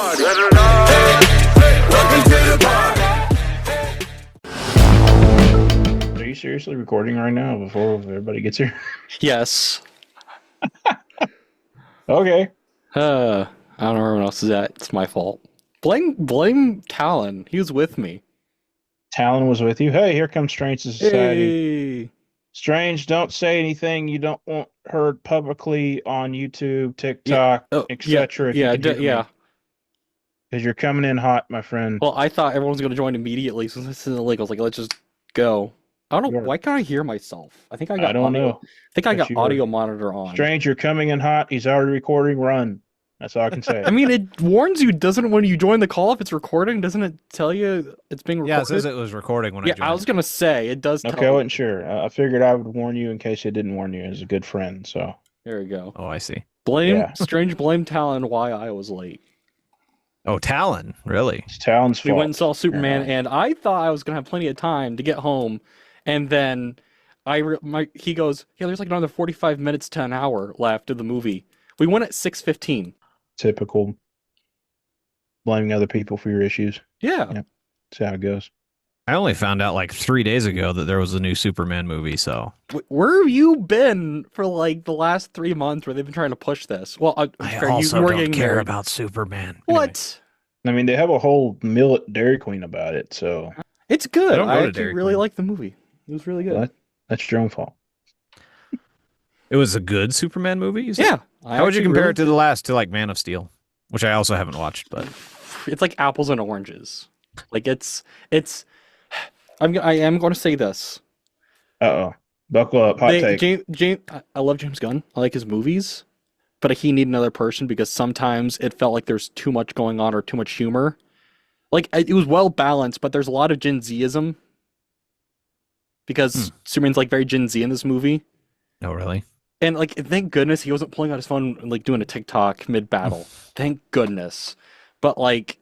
party. Welcome to the party. Are you seriously recording right now before everybody gets here? Yes. Okay. I don't know where everyone else is at. It's my fault. Blame Talon. He was with me. Talon was with you. Hey, here comes Strange to Society. Hey. Strange, don't say anything you don't want heard publicly on YouTube, TikTok, etc. Yeah. Because you're coming in hot, my friend. Well, I thought everyone was going to join immediately since this is illegal. I was like, let's just go. I don't know. Why can't I hear myself? I think I got audio. I think I got audio monitor on. Strange, you're coming in hot. He's already recording. Run. That's all I can say. I mean, it warns you, doesn't it, when you join the call if it's recording? Doesn't it tell you it's being recorded? Yeah, it says it was recording when I joined. Yeah, I was going to say, it does tell Okay, I wasn't sure. I figured I would warn you in case it didn't warn you as a good friend, so. There we go. Oh, I see. Strange blame Talon why I was late. Oh, Talon, really? It's Talon's fault. We went and saw Superman, and I thought I was going to have plenty of time to get home, and then he goes, yeah, there's like another 45 minutes to an hour left of the movie. We went at 6:15. Typical blaming other people for your issues. Yeah. That's how it goes. I only found out like 3 days ago that there was a new Superman movie, so. Where have you been for like the last 3 months where they've been trying to push this? Well, I also don't care about Superman. What? I mean, they have a whole mill at Dairy Queen about it, so. It's good. I actually actually really like the movie. It was really good. Well, that's your own fault. It was a good Superman movie? Yeah. How would you compare it to the last, to like Man of Steel? Which I also haven't watched, but. It's like apples and oranges. Like I am going to say this. Uh-oh. Buckle up. Hot take. I love James Gunn. I like his movies. But he needed another person because sometimes it felt like there's too much going on or too much humor. Like, it was well balanced, but there's a lot of Gen Z-ism. Because Superman's like very Gen Z in this movie. Oh, really? And like, thank goodness he wasn't pulling out his phone and like doing a TikTok mid-battle. Thank goodness. But like,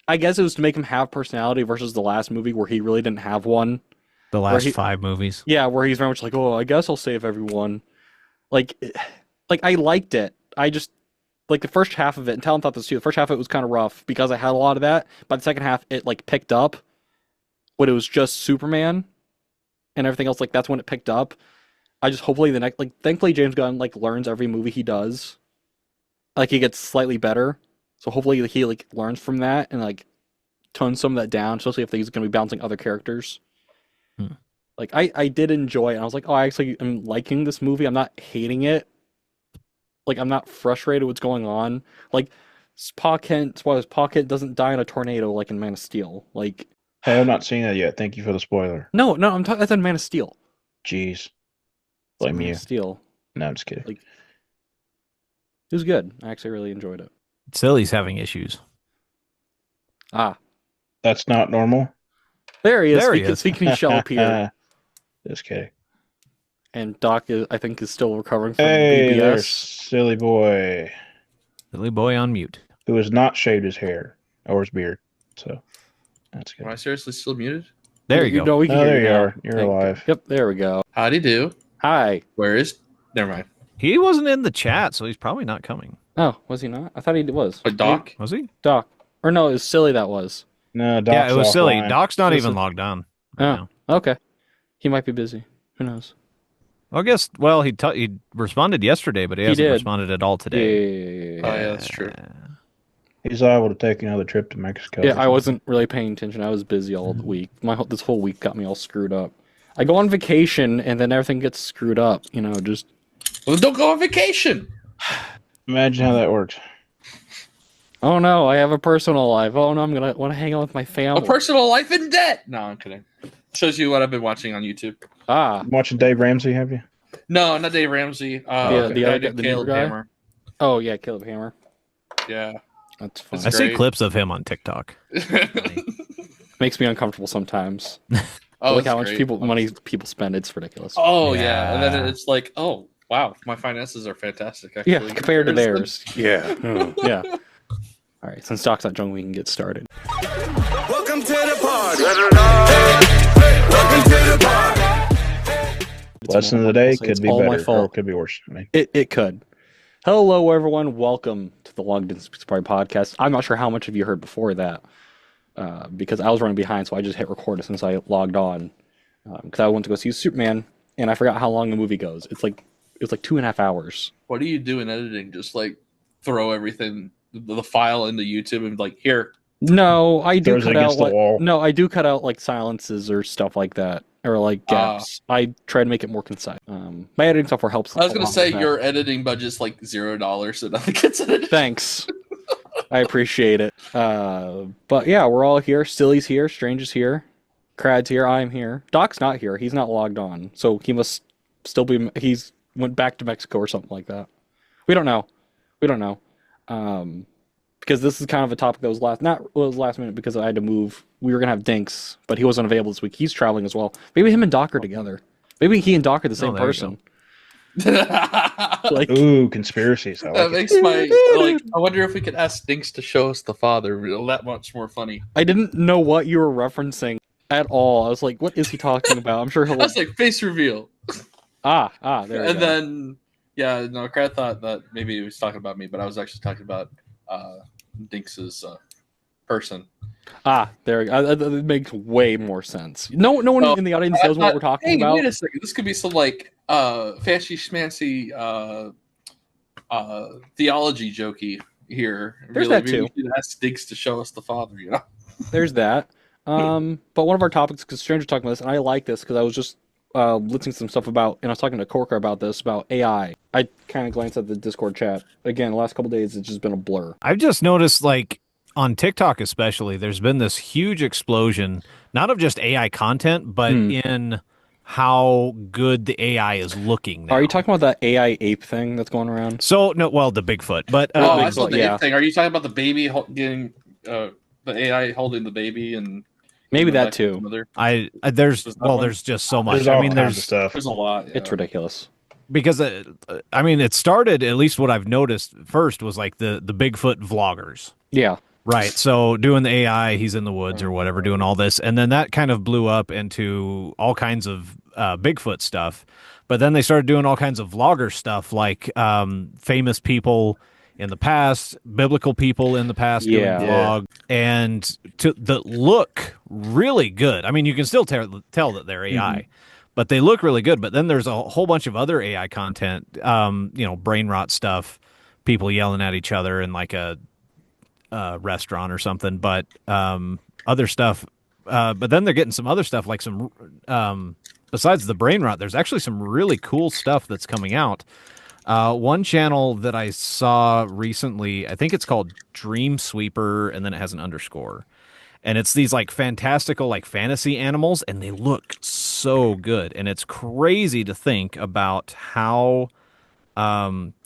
I guess it was to make him have personality versus the last movie where he really didn't have one. The last 5 movies. Yeah, where he's very much like, oh, I guess I'll save everyone. Like I liked it. I just, like the first half of it, and Talon thought this too, the first half of it was kind of rough because I had a lot of that. By the second half, it like picked up when it was just Superman and everything else. Like that's when it picked up. I just hopefully the next, like, thankfully James Gunn like learns every movie he does. Like he gets slightly better. So hopefully he like learns from that and like tones some of that down, especially if he's going to be bouncing other characters. Like I did enjoy it. And I was like, oh, I actually am liking this movie. I'm not hating it. Like I'm not frustrated with what's going on. Like Pa Kent doesn't die in a tornado like in Man of Steel. Like, hey, I've not seen that yet. Thank you for the spoiler. No, I'm talking. That's in Man of Steel. Jeez. Blame you. Steel. No, I'm just kidding. Like, it was good. I actually really enjoyed it. Silly's having issues. That's not normal. There he is. Speaking shall appear. Just kidding. And Dawk, I think, is still recovering from Hey, BBS. there's SillyBoy. SillyBoy on mute. Who has not shaved his hair or his beard. So, that's good. Am I seriously still muted? There you go. No, we can hear there you now. are. You're alive. Yep, there we go. Howdy do. Hi. Where is? Never mind. He wasn't in the chat, so he's probably not coming. Oh, was he not? I thought he was. A Dawk? Was he? Dawk. Or no, it was Silly that was. No, Doc's Yeah, it was Silly. offline. Doc's not even logged on. Oh, okay. He might be busy. Who knows? I guess, well, he responded yesterday, but he hasn't responded at all today. Yeah. Oh, yeah, that's true. He's liable to take another trip to Mexico. Yeah, I wasn't really paying attention. I was busy all the week. This whole week got me all screwed up. I go on vacation, and then everything gets screwed up. You know, just... Well, don't go on vacation! Imagine how that works. Oh no, I have a personal life. Oh no, I'm gonna want to hang out with my family. A personal life in debt! No, I'm kidding. Shows you what I've been watching on YouTube. Watching Dave Ramsey, have you? No, not Dave Ramsey. the Caleb guy? Hammer. Oh yeah, Caleb Hammer. Yeah. That's fun. I see clips of him on TikTok. Makes me uncomfortable sometimes. Oh, like how much money people spend. It's ridiculous. Oh yeah, and then it's like, oh wow, my finances are fantastic. Actually. Yeah, compared to theirs. Yeah. Yeah. All right, since Doc's not joining, we can get started. Welcome to the party. Welcome to the party. Lesson of the day could be all my better fault. or it could be worse. I mean, It could. Hello, everyone. Welcome to the Long Distance Party Podcast. I'm not sure how much of you heard before that because I was running behind, so I just hit record as soon as I logged on because I went to go see Superman, and I forgot how long the movie goes. It was like 2.5 hours. What do you do in editing? Just like throw everything, the file into YouTube and like, here. No, I do Throws it cut out against the like wall. no, I do cut out like silences or stuff like that, or like gaps. I try to make it more concise. My editing software helps. I was going a to lot say with that. your editing budget's like $0, so nothing gets edited. Thanks. I appreciate it. But yeah, we're all here. Silly's here. Strange is here. Crad's here. I'm here. Dawk's not here. He's not logged on, so he must still be. He's went back to Mexico or something like that. We don't know. Because this is kind of a topic that was last minute because I had to move. We were gonna have Dinks, but he wasn't available this week. He's traveling as well. Maybe him and Doc are together. Maybe he and Doc are the same person. Like, ooh, conspiracies. That makes my like. I wonder if we could ask Dinks to show us the father. That much more funny. I didn't know what you were referencing at all. I was like, "What is he talking about?" I'm sure he'll. I was like, face reveal. There. And then, yeah, no, Crad thought that maybe he was talking about me, but I was actually talking about Dinks's person. There. That makes way more sense. No one in the audience knows what we're talking about. Wait a second. This could be some like fancy schmancy theology jokey here. There's that too. We should ask Dinks to show us the father. You know. There's that. But one of our topics, because Stranger's talking about this, and I like this because I was just listening to some stuff about, and I was talking to Corker about this, about AI. I kind of glanced at the Discord chat. Again, the last couple of days, it's just been a blur. I've just noticed, like, on TikTok especially, there's been this huge explosion, not of just AI content, but in how good the AI is looking now. Are you talking about that AI ape thing that's going around? So, no, well, the Bigfoot. But I saw the ape thing. Are you talking about the baby getting, the AI holding the baby and... Maybe that too. There's just so much. There's stuff. There's a lot. Yeah. It's ridiculous. Because it started, at least what I've noticed first, was like the Bigfoot vloggers. Yeah. Right. So doing the AI, he's in the woods or whatever, doing all this, and then that kind of blew up into all kinds of Bigfoot stuff. But then they started doing all kinds of vlogger stuff, like famous people in the past, biblical people in the past doing vlog, and that look really good. I mean, you can still tell that they're AI, but they look really good. But then there's a whole bunch of other AI content, brain rot stuff, people yelling at each other in like a restaurant or something, but other stuff. But then they're getting some other stuff, like some, besides the brain rot, there's actually some really cool stuff that's coming out. One channel that I saw recently, I think it's called Dream Sweeper, and then it has an underscore. And it's these like fantastical, like fantasy animals, and they look so good. And it's crazy to think about how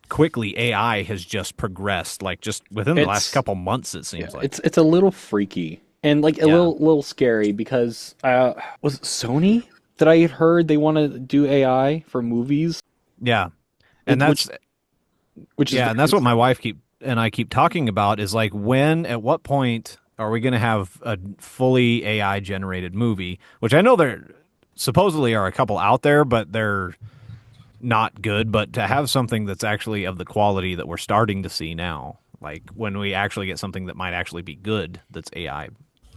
quickly AI has just progressed, like just within the last couple months, it seems like. It's a little freaky and like a little scary because was it Sony that I had heard they want to do AI for movies? Yeah. And that's and that's what my wife and I keep talking about is like at what point are we going to have a fully AI generated movie, which I know there supposedly are a couple out there, but they're not good. But to have something that's actually of the quality that we're starting to see now, like when we actually get something that might actually be good, that's AI.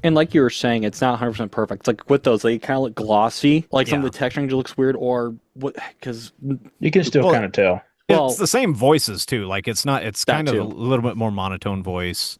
And like you were saying, it's not 100% perfect. It's like with those, they kind of look glossy. Like some of the texturing looks weird, or what? Because you can still kind of tell. It's the same voices too. Like it's not. It's kind of a little bit more monotone voice,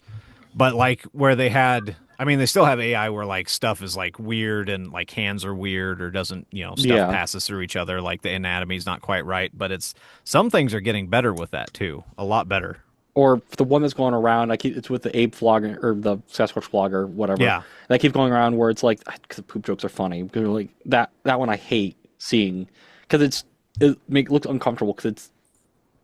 but like where they had. I mean, they still have AI where like stuff is like weird and like hands are weird or doesn't, stuff passes through each other. Like the anatomy's not quite right, but some things are getting better with that too. A lot better. Or the one that's going around, it's with the ape vlogger or the Sasquatch vlogger, whatever. Yeah. That keeps going around where it's like, because the poop jokes are funny. Because like that one I hate seeing because it looks uncomfortable because it's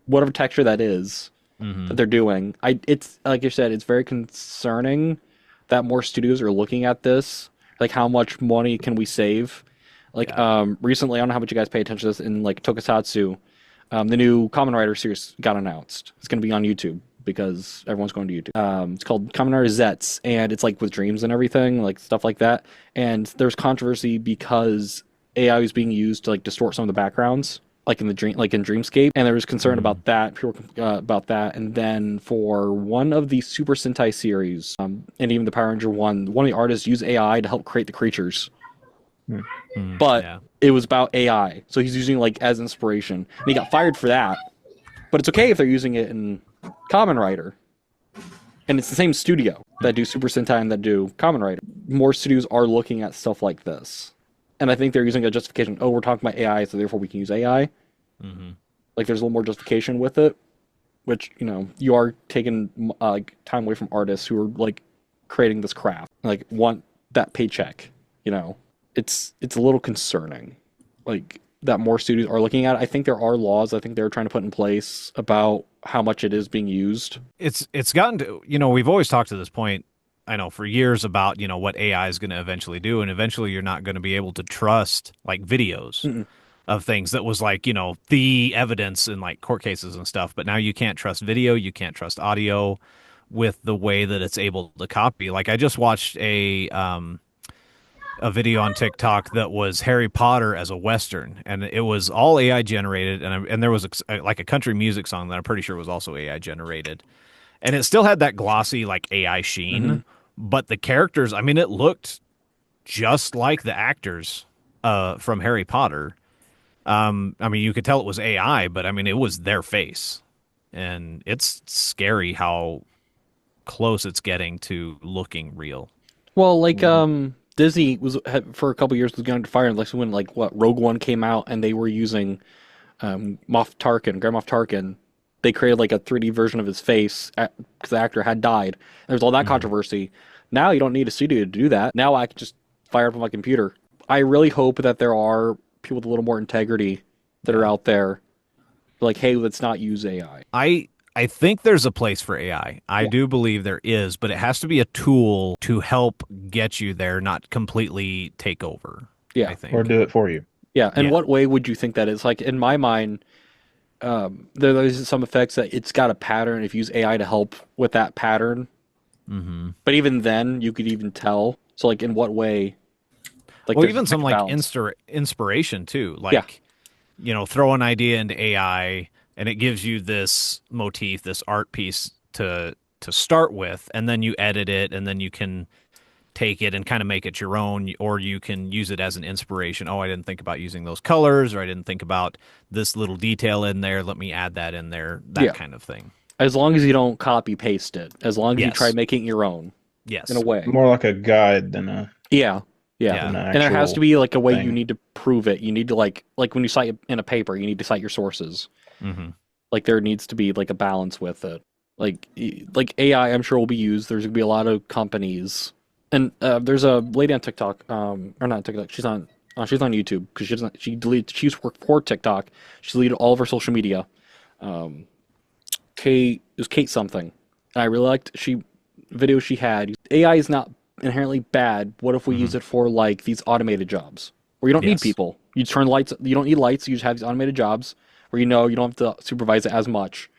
whatever texture that is that they're doing. It's like you said, it's very concerning that more studios are looking at this. Like how much money can we save? Like recently, I don't know how much you guys pay attention to this in like Tokusatsu. The new Kamen Rider series got announced. It's going to be on YouTube because everyone's going to YouTube. It's called Kamen Rider Zets, and it's like with dreams and everything, like stuff like that. And there's controversy because AI was being used to like distort some of the backgrounds like in Dreamscape, and there was concern about that, about that. And then for one of the Super Sentai series, and even the Power Ranger one of the artists used AI to help create the creatures. But it was about AI, so he's using like as inspiration, and he got fired for that. But it's okay if they're using it in Kamen Rider, and it's the same studio that do Super Sentai and that do Kamen Rider. More studios are looking at stuff like this, and I think they're using a justification. Oh, we're talking about AI, so therefore we can use AI. Like there's a little more justification with it, which you are taking time away from artists who are like creating this craft, like want that paycheck. It's a little concerning, like that more studios are looking at it. I think there are laws I think they're trying to put in place about how much it is being used. It's gotten to, we've always talked to this point, I know, for years about, what AI is going to eventually do. And eventually you're not going to be able to trust like videos of things that was like, the evidence in like court cases and stuff. But now you can't trust video. You can't trust audio with the way that it's able to copy. Like I just watched a video on TikTok that was Harry Potter as a Western, and it was all AI generated, and there was like a country music song that I'm pretty sure was also AI generated, and it still had that glossy like AI sheen, but the characters, I mean, it looked just like the actors from Harry Potter. I mean, you could tell it was AI, but I mean, it was their face, and it's scary how close it's getting to looking real. Well, like Disney for a couple years was going to fire, and like when Rogue One came out and they were using Grand Moff Tarkin, they created like a 3D version of his face because the actor had died. And there was all that controversy. Now you don't need a studio to do that. Now I can just fire up on my computer. I really hope that there are people with a little more integrity that are out there, like, hey, let's not use AI. I think there's a place for AI. I do believe there is, but it has to be a tool to help get you there, not completely take over. Yeah, I think. Or do it for you. Yeah, and what way would you think that is? Like, in my mind, there's some effects that it's got a pattern if you use AI to help with that pattern. But even then, you could even tell. So, like, in what way? Like, well, even some like inspiration too. Like, throw an idea into AI, and it gives you this motif, this art piece to start with, and then you edit it, and then you can take it and kind of make it your own, or you can use it as an inspiration. Oh, I didn't think about using those colors, or I didn't think about this little detail in there. Let me add that in there, that kind of thing. As long as you don't copy paste it, as long as you try making it your own. Yes. In a way. More like a guide than a... Yeah. An And there has to be like a way thing. you need to prove it. You need to like when you cite in a paper, you need to cite your sources. Like there needs to be like a balance with it. Like AI, I'm sure will be used. There's gonna be a lot of companies, and there's a lady on TikTok, or not TikTok. She's on YouTube because she used to work for TikTok. She deleted all of her social media. It was Kate something. And I really liked videos she had. AI is not inherently bad. What if we use it for like these automated jobs where you don't need people? You turn lights. You don't need lights. You just have these automated jobs where you don't have to supervise it as much.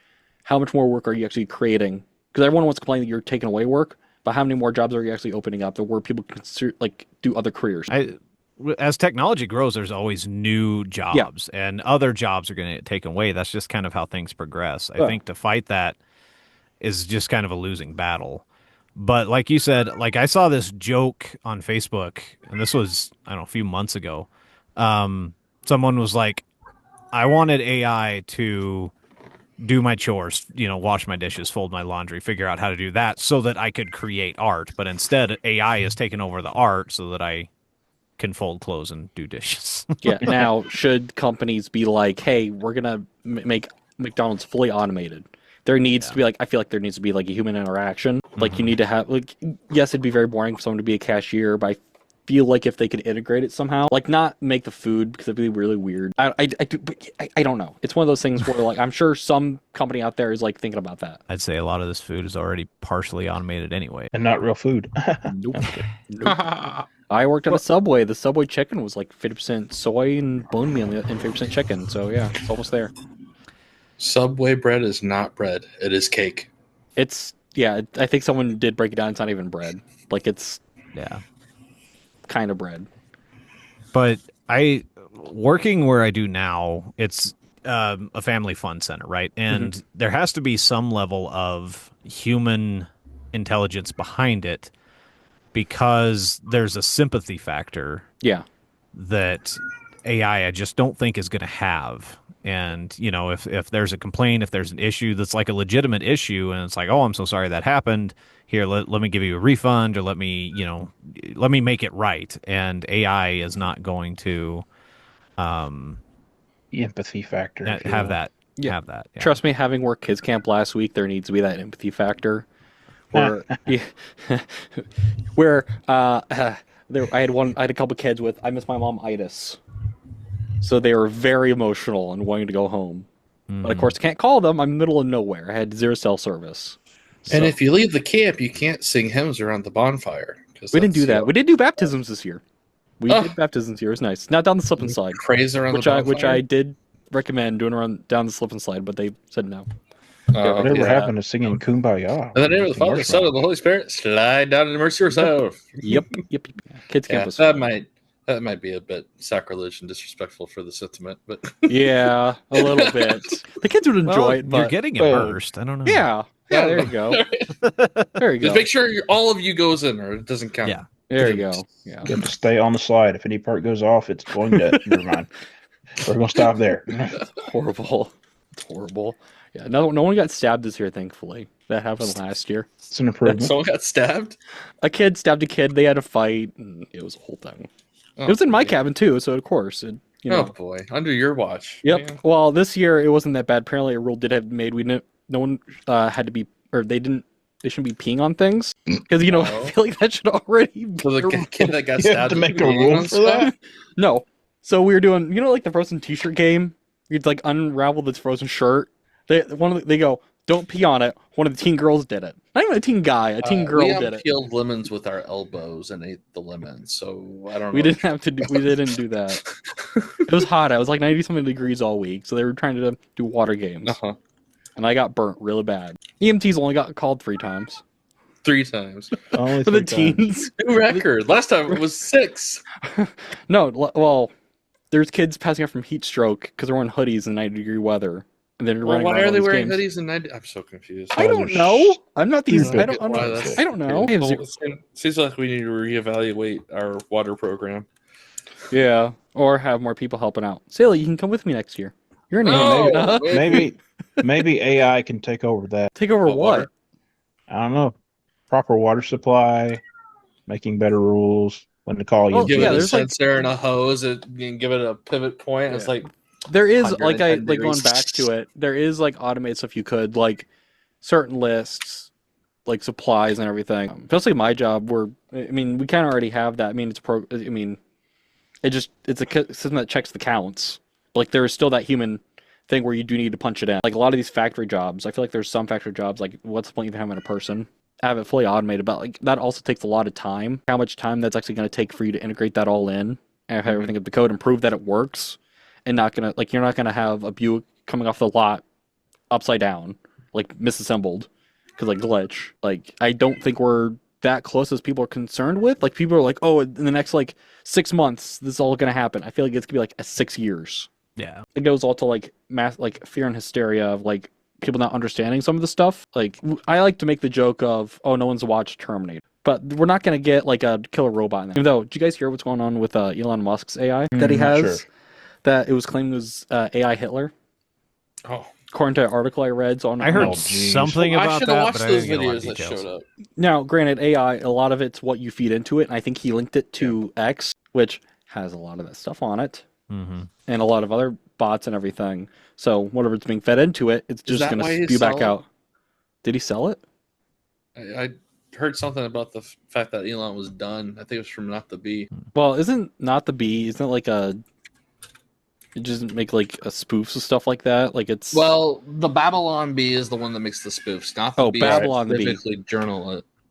How much more work are you actually creating? Because everyone wants to complain that you're taking away work, but how many more jobs are you actually opening up where people can do other careers? As technology grows, there's always new jobs, and other jobs are going to get taken away. That's just kind of how things progress. I think to fight that is just kind of a losing battle. But like you said, like I saw this joke on Facebook, and this was, I don't know, a few months ago. Someone was like, I wanted AI to do my chores, wash my dishes, fold my laundry, figure out how to do that so that I could create art. But instead, AI has taken over the art so that I can fold clothes and do dishes. Now, should companies be like, hey, we're going to make McDonald's fully automated? There needs to be I feel like there needs to be like a human interaction. Like you need to have yes, it'd be very boring for someone to be a cashier, but I feel like if they could integrate it somehow, like not make the food because it'd be really weird. I don't know. It's one of those things where like I'm sure some company out there is like thinking about that. I'd say a lot of this food is already partially automated anyway. And not real food. Nope. I worked at a Subway. The Subway chicken was like 50% soy and bone meal and 50% chicken. So yeah, it's almost there. Subway bread is not bread. It is cake. I think someone did break it down. It's not even bread. Like it's Yeah. kind of bread. But working where I do now, it's a family fun center, right? And there has to be some level of human intelligence behind it because there's a sympathy factor. Yeah. That AI I just don't think is going to have. And, you know, if there's a complaint, if there's an issue that's like a legitimate issue and it's like, oh, I'm so sorry that happened. Here, let me give you a refund or let me make it right. And AI is not going to The empathy factor. have that. Yeah. Have that. Yeah. Trust me, having worked kids camp last week, there needs to be that empathy factor. Where, where I had a couple kids with I miss my mom itis, so they were very emotional and wanting to go home. But of course, I can't call them. I'm in the middle of nowhere. I had zero cell service. So. And if you leave the camp, you can't sing hymns around the bonfire. We didn't do that. We did do baptisms this year. We did baptisms here. It was nice. Not down the slip and slide. Praise around the bonfire? Which I did recommend doing down the slip and slide, but they said no. Whatever happened to singing Kumbaya? In the name of the Father, the Son, and the Holy Spirit, slide down and immerse yourself. Yep. Kids camp was that might be a bit sacrilege and disrespectful for the sentiment, but yeah, a little bit. The kids would enjoy it, but you're getting immersed. I don't know. Yeah, there you go. There you go. Just make sure all of you goes in, or it doesn't count. Yeah, there you go. Yeah, you have to stay on the slide. If any part goes off, it's going to. Never mind. We're gonna stop there. Horrible. It's horrible. Yeah, no one got stabbed this year, thankfully. That happened last year. It's an improvement. Someone got stabbed? A kid stabbed a kid. They had a fight, and it was a whole thing. It was in my cabin, too, so of course. Oh, boy. Under your watch. Yep. Man. Well, this year, it wasn't that bad. Apparently, a rule did have made. No one had to be, or they shouldn't be peeing on things. Because, I feel like that should already be. So the kid that got You stabbed have to make a rule for that? No. So we were doing, like the Frozen t-shirt game? You'd like unravel this Frozen shirt. They go, don't pee on it. One of the teen girls did it. Not even a teen guy, a teen girl did it. We peeled lemons with our elbows and ate the lemons, so I don't know. We didn't do that. It was hot. It was like 90-something degrees all week, so they were trying to do water games. And I got burnt really bad. EMTs only got called 3 times. 3 times. Only For the 3 times. teens. New record. Last time it was 6. No, well, there's kids passing out from heat stroke because they're wearing hoodies in 90-degree weather. And then running why around are they all wearing games. hoodies and 90? I'm so confused. I don't know. I'm not these. I don't know. Seems like we need to reevaluate our water program. Yeah, or have more people helping out. Sally, you can come with me next year. You're an No, maybe AI can take over that. Take over what? Water. I don't know. Proper water supply, making better rules, when to call you. Oh, Give yeah, it a there's sensor and a hose and give it a pivot point. Yeah. It's like There is 110 going degrees. back to it. There is like automated stuff you could like certain lists, like supplies and everything. Especially my job, where we kind of already have that. It's a system that checks the counts. Like there is still that human thing where you do need to punch it in. Like a lot of these factory jobs, I feel like there's some factory jobs like what's the point of having a person have it fully automated? But like that also takes a lot of time. How much time that's actually going to take for you to integrate that all in and have everything up the code and prove that it works. And you're not gonna have a Buick coming off the lot upside down, like misassembled, because like glitch. Like I don't think we're that close as people are concerned with. Like people are like, oh, in the next like 6 months, this is all gonna happen. I feel like it's gonna be like 6 years. Yeah, it goes all to like math, like fear and hysteria of like people not understanding some of the stuff. Like I like to make the joke of, oh, no one's watched Terminator. But we're not gonna get like a killer robot in there. Even though, did you guys hear what's going on with Elon Musk's AI that he has? Sure. That it was claimed was AI Hitler. Oh, according to an article I read. So I heard something about that. I should have watched those videos that showed up. Now, granted, AI, a lot of it's what you feed into it, and I think he linked it to X, which has a lot of that stuff on it, and a lot of other bots and everything. So whatever it's being fed into it, it's just going to spew back out. Did he sell it? I heard something about the fact that Elon was done. I think it was from Not the Bee. Well, isn't Not the Bee? Isn't it like a? It doesn't make like a spoofs and stuff like that. Like it's the Babylon Bee is the one that makes the spoofs. Not the Bee. Babylon the Bee.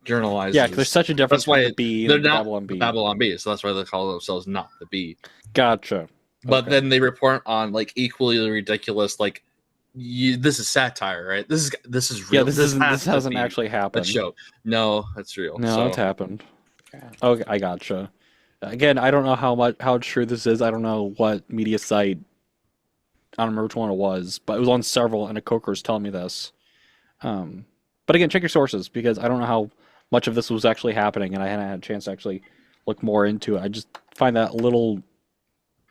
Journalizes. Yeah, there's such a difference between the Bee and Babylon Bee. Babylon Bee, so that's why they call themselves Not the Bee. Gotcha. But then they report on like equally ridiculous, like this is satire, right? This is real. Yeah, this hasn't actually happened. That's joke. No, that's real. No, it's happened. Okay, I gotcha. Again, I don't know how true this is. I don't know what media site. I don't remember which one it was, but it was on several, and a coworker was telling me this. But again, check your sources because I don't know how much of this was actually happening, and I hadn't had a chance to actually look more into it. I just find that a little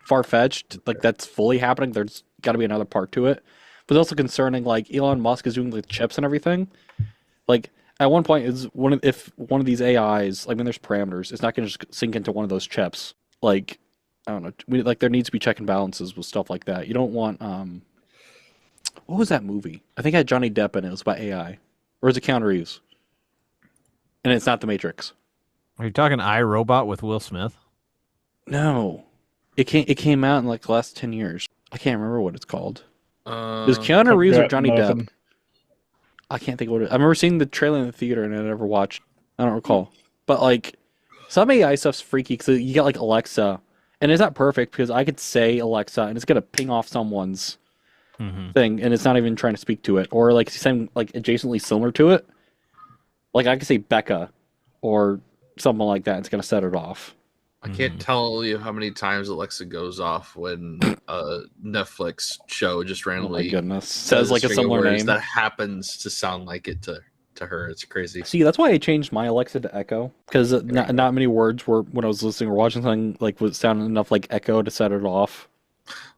far-fetched. Like that's fully happening. There's got to be another part to it. But it's also concerning. Like Elon Musk is doing the chips and everything. Like at one point, if one of these AIs, like when there's parameters, it's not going to just sink into one of those chips. Like I don't know. Like there needs to be check and balances with stuff like that. You don't want what was that movie? I think it had Johnny Depp in it. It was about AI. Or is it Keanu Reeves? And it's not The Matrix. Are you talking iRobot with Will Smith? No. It came out in like the last 10 years. I can't remember what it's called. It was Keanu Reeves or Johnny Depp. I can't think of what it is. I remember seeing the trailer in the theater and I never watched. I don't recall. But like some AI stuff's freaky because you got like Alexa. And it's not perfect because I could say Alexa and it's going to ping off someone's thing and it's not even trying to speak to it. Or like something like adjacently similar to it. Like I could say Becca or something like that. It's going to set it off. I can't tell you how many times Alexa goes off when a Netflix show just randomly says like a similar name that happens to sound like it to her. It's crazy. See, that's why I changed my Alexa to Echo because not many words were when I was listening or watching something like was sounding enough like Echo to set it off.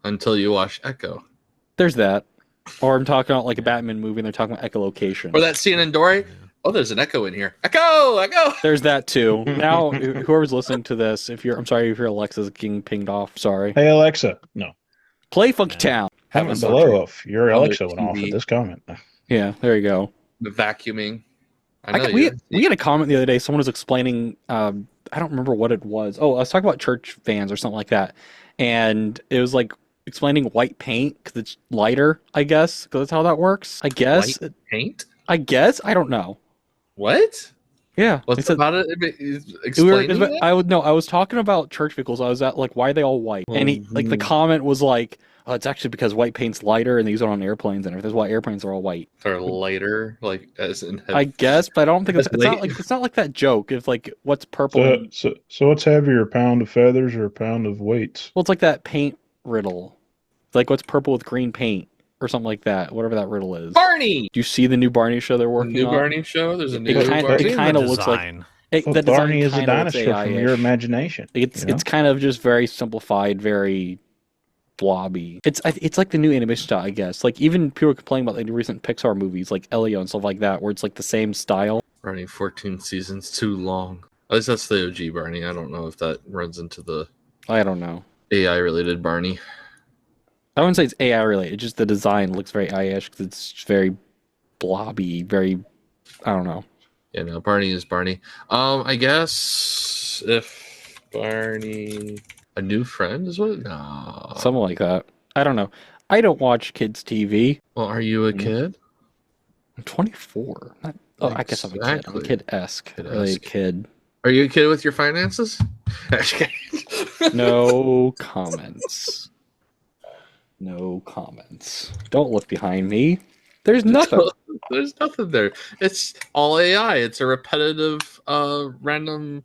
Until you watch Echo. There's that. Or I'm talking about like a Batman movie and they're talking about echolocation. Or that scene in Dory. Oh, there's an echo in here. Echo! There's that too. Now, whoever's listening to this, I'm sorry if your Alexa's getting pinged off. Sorry. Hey Alexa, no. Play Funky Town. Comment below if your Alexa went off at this comment. Yeah, there you go. The vacuuming. We had a comment the other day. Someone was explaining. I don't remember what it was. Oh, I was talking about church fans or something like that, and it was like explaining white paint because it's lighter. I guess because that's how that works. I guess white paint. I guess I don't know. What? Yeah. What's about it? Explain it? I was talking about church vehicles. I was at like, why are they all white? And he like the comment was like, oh, it's actually because white paint's lighter and they use it on airplanes and everything. That's why airplanes are all white. They're lighter, like as in. I guess, but I don't think it's not like that joke. If like what's purple. So what's heavier, a pound of feathers or a pound of weights? Well, it's like that paint riddle. It's like what's purple with green paint. Or something like that, whatever that riddle is. Barney! Do you see the new Barney show they're working on? New Barney show? There's a new Barney? It kind of looks like... Barney is a dinosaur from your imagination. It's kind of just very simplified, very blobby. It's like the new animation style, I guess. Like even people complaining about like the recent Pixar movies, like Elio and stuff like that, where it's like the same style. Barney, 14 seasons, too long. At least that's the OG Barney. I don't know if that runs into the... I don't know. AI-related Barney. I wouldn't say it's AI related. Just the design looks very AI-ish because it's very blobby, very, I don't know. Yeah, no, Barney is Barney. I guess if Barney, a new friend is what? No, something like that. I don't know. I don't watch kids' TV. Well, are you a kid? I'm 24. I guess I'm a kid. I'm a kid-esque. Really a kid. Are you a kid with your finances? No comments. No comments. Don't look behind me. There's nothing. There's nothing there. It's all AI. It's a repetitive, random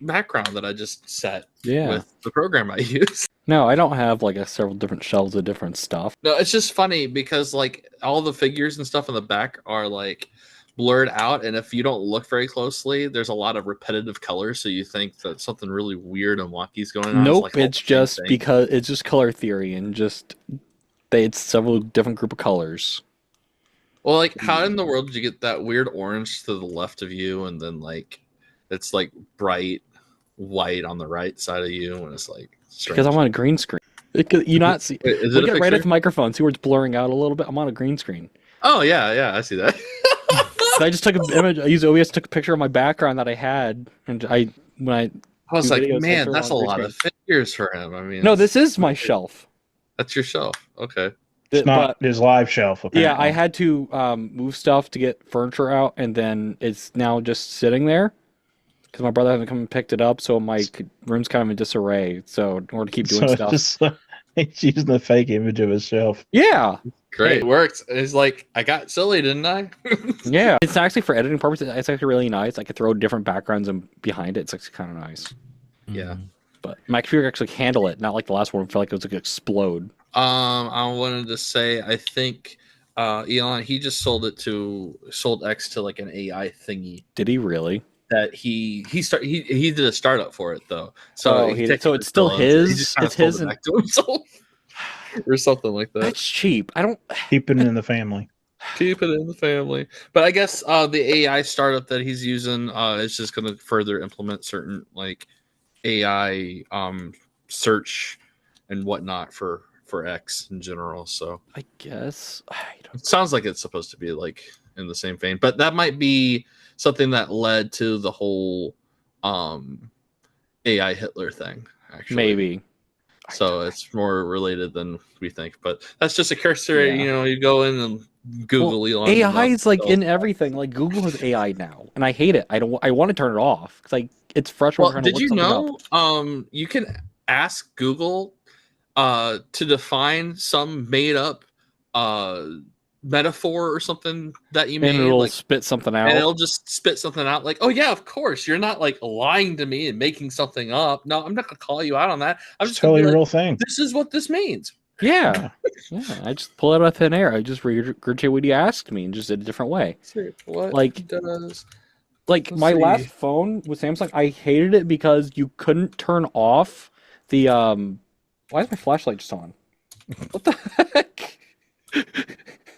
background that I just set with the program I use. No, I don't have like several different shelves of different stuff. No, it's just funny because like all the figures and stuff in the back are like blurred out, and if you don't look very closely, there's a lot of repetitive colors, so you think that something really weird and wonky is going on. Nope, it's just because it's just color theory and just it's several different group of colors. Well, like how in the world did you get that weird orange to the left of you, and then like it's like bright white on the right side of you, and it's like strange. Because I'm on a green screen. You not see? Look at right at the microphone. See where it's blurring out a little bit. I'm on a green screen. Oh yeah, I see that. I just took an image. I used OBS, took a picture of my background that I had, and I was like, man, that's a lot of figures for him. I mean, no, this is my shelf. That's your shelf. Okay. It's not his live shelf. Apparently. Yeah, I had to move stuff to get furniture out, and then it's now just sitting there because my brother hasn't come and picked it up, so my room's kind of in disarray. So in order to keep doing stuff, he's using the fake image of his shelf. Yeah. Great, it works. It's like I got silly, didn't I? Yeah, it's actually for editing purposes. It's actually really nice. I could throw different backgrounds and behind it. It's actually kind of nice. Yeah. But my computer actually handle it, not like the last one. I felt like it was like explode. I wanted to say, I think Elon, he just sold X to like an AI thingy. Did he really? That he did a startup for it though. So so it's still his. It's his and back to himself or something like that. That's cheap. I don't Keep it in the family. Keep it in the family. But I guess the AI startup that he's using is just going to further implement certain like AI search and whatnot for X in general. So I guess it sounds like it's supposed to be like in the same vein, but that might be something that led to the whole AI Hitler thing. Actually, maybe. So it's more related than we think, but that's just a cursory. Yeah. You go in and Google Elon. AI is like in everything. Like Google has AI now, and I hate it. I want to turn it off because like it's frustrating. Well, did you know? You can ask Google to define some made up metaphor or something that you made, and it'll spit something out. And it'll just spit something out like, oh yeah, of course, you're not like lying to me and making something up. No, I'm not gonna call you out on that. I'm just totally real thing. This is what this means. Yeah. I just pull it out of thin air. I just regurgitate what you asked me and just in a different way. What like does like my last phone with Samsung, I hated it because you couldn't turn off the why is my flashlight just on? What the heck?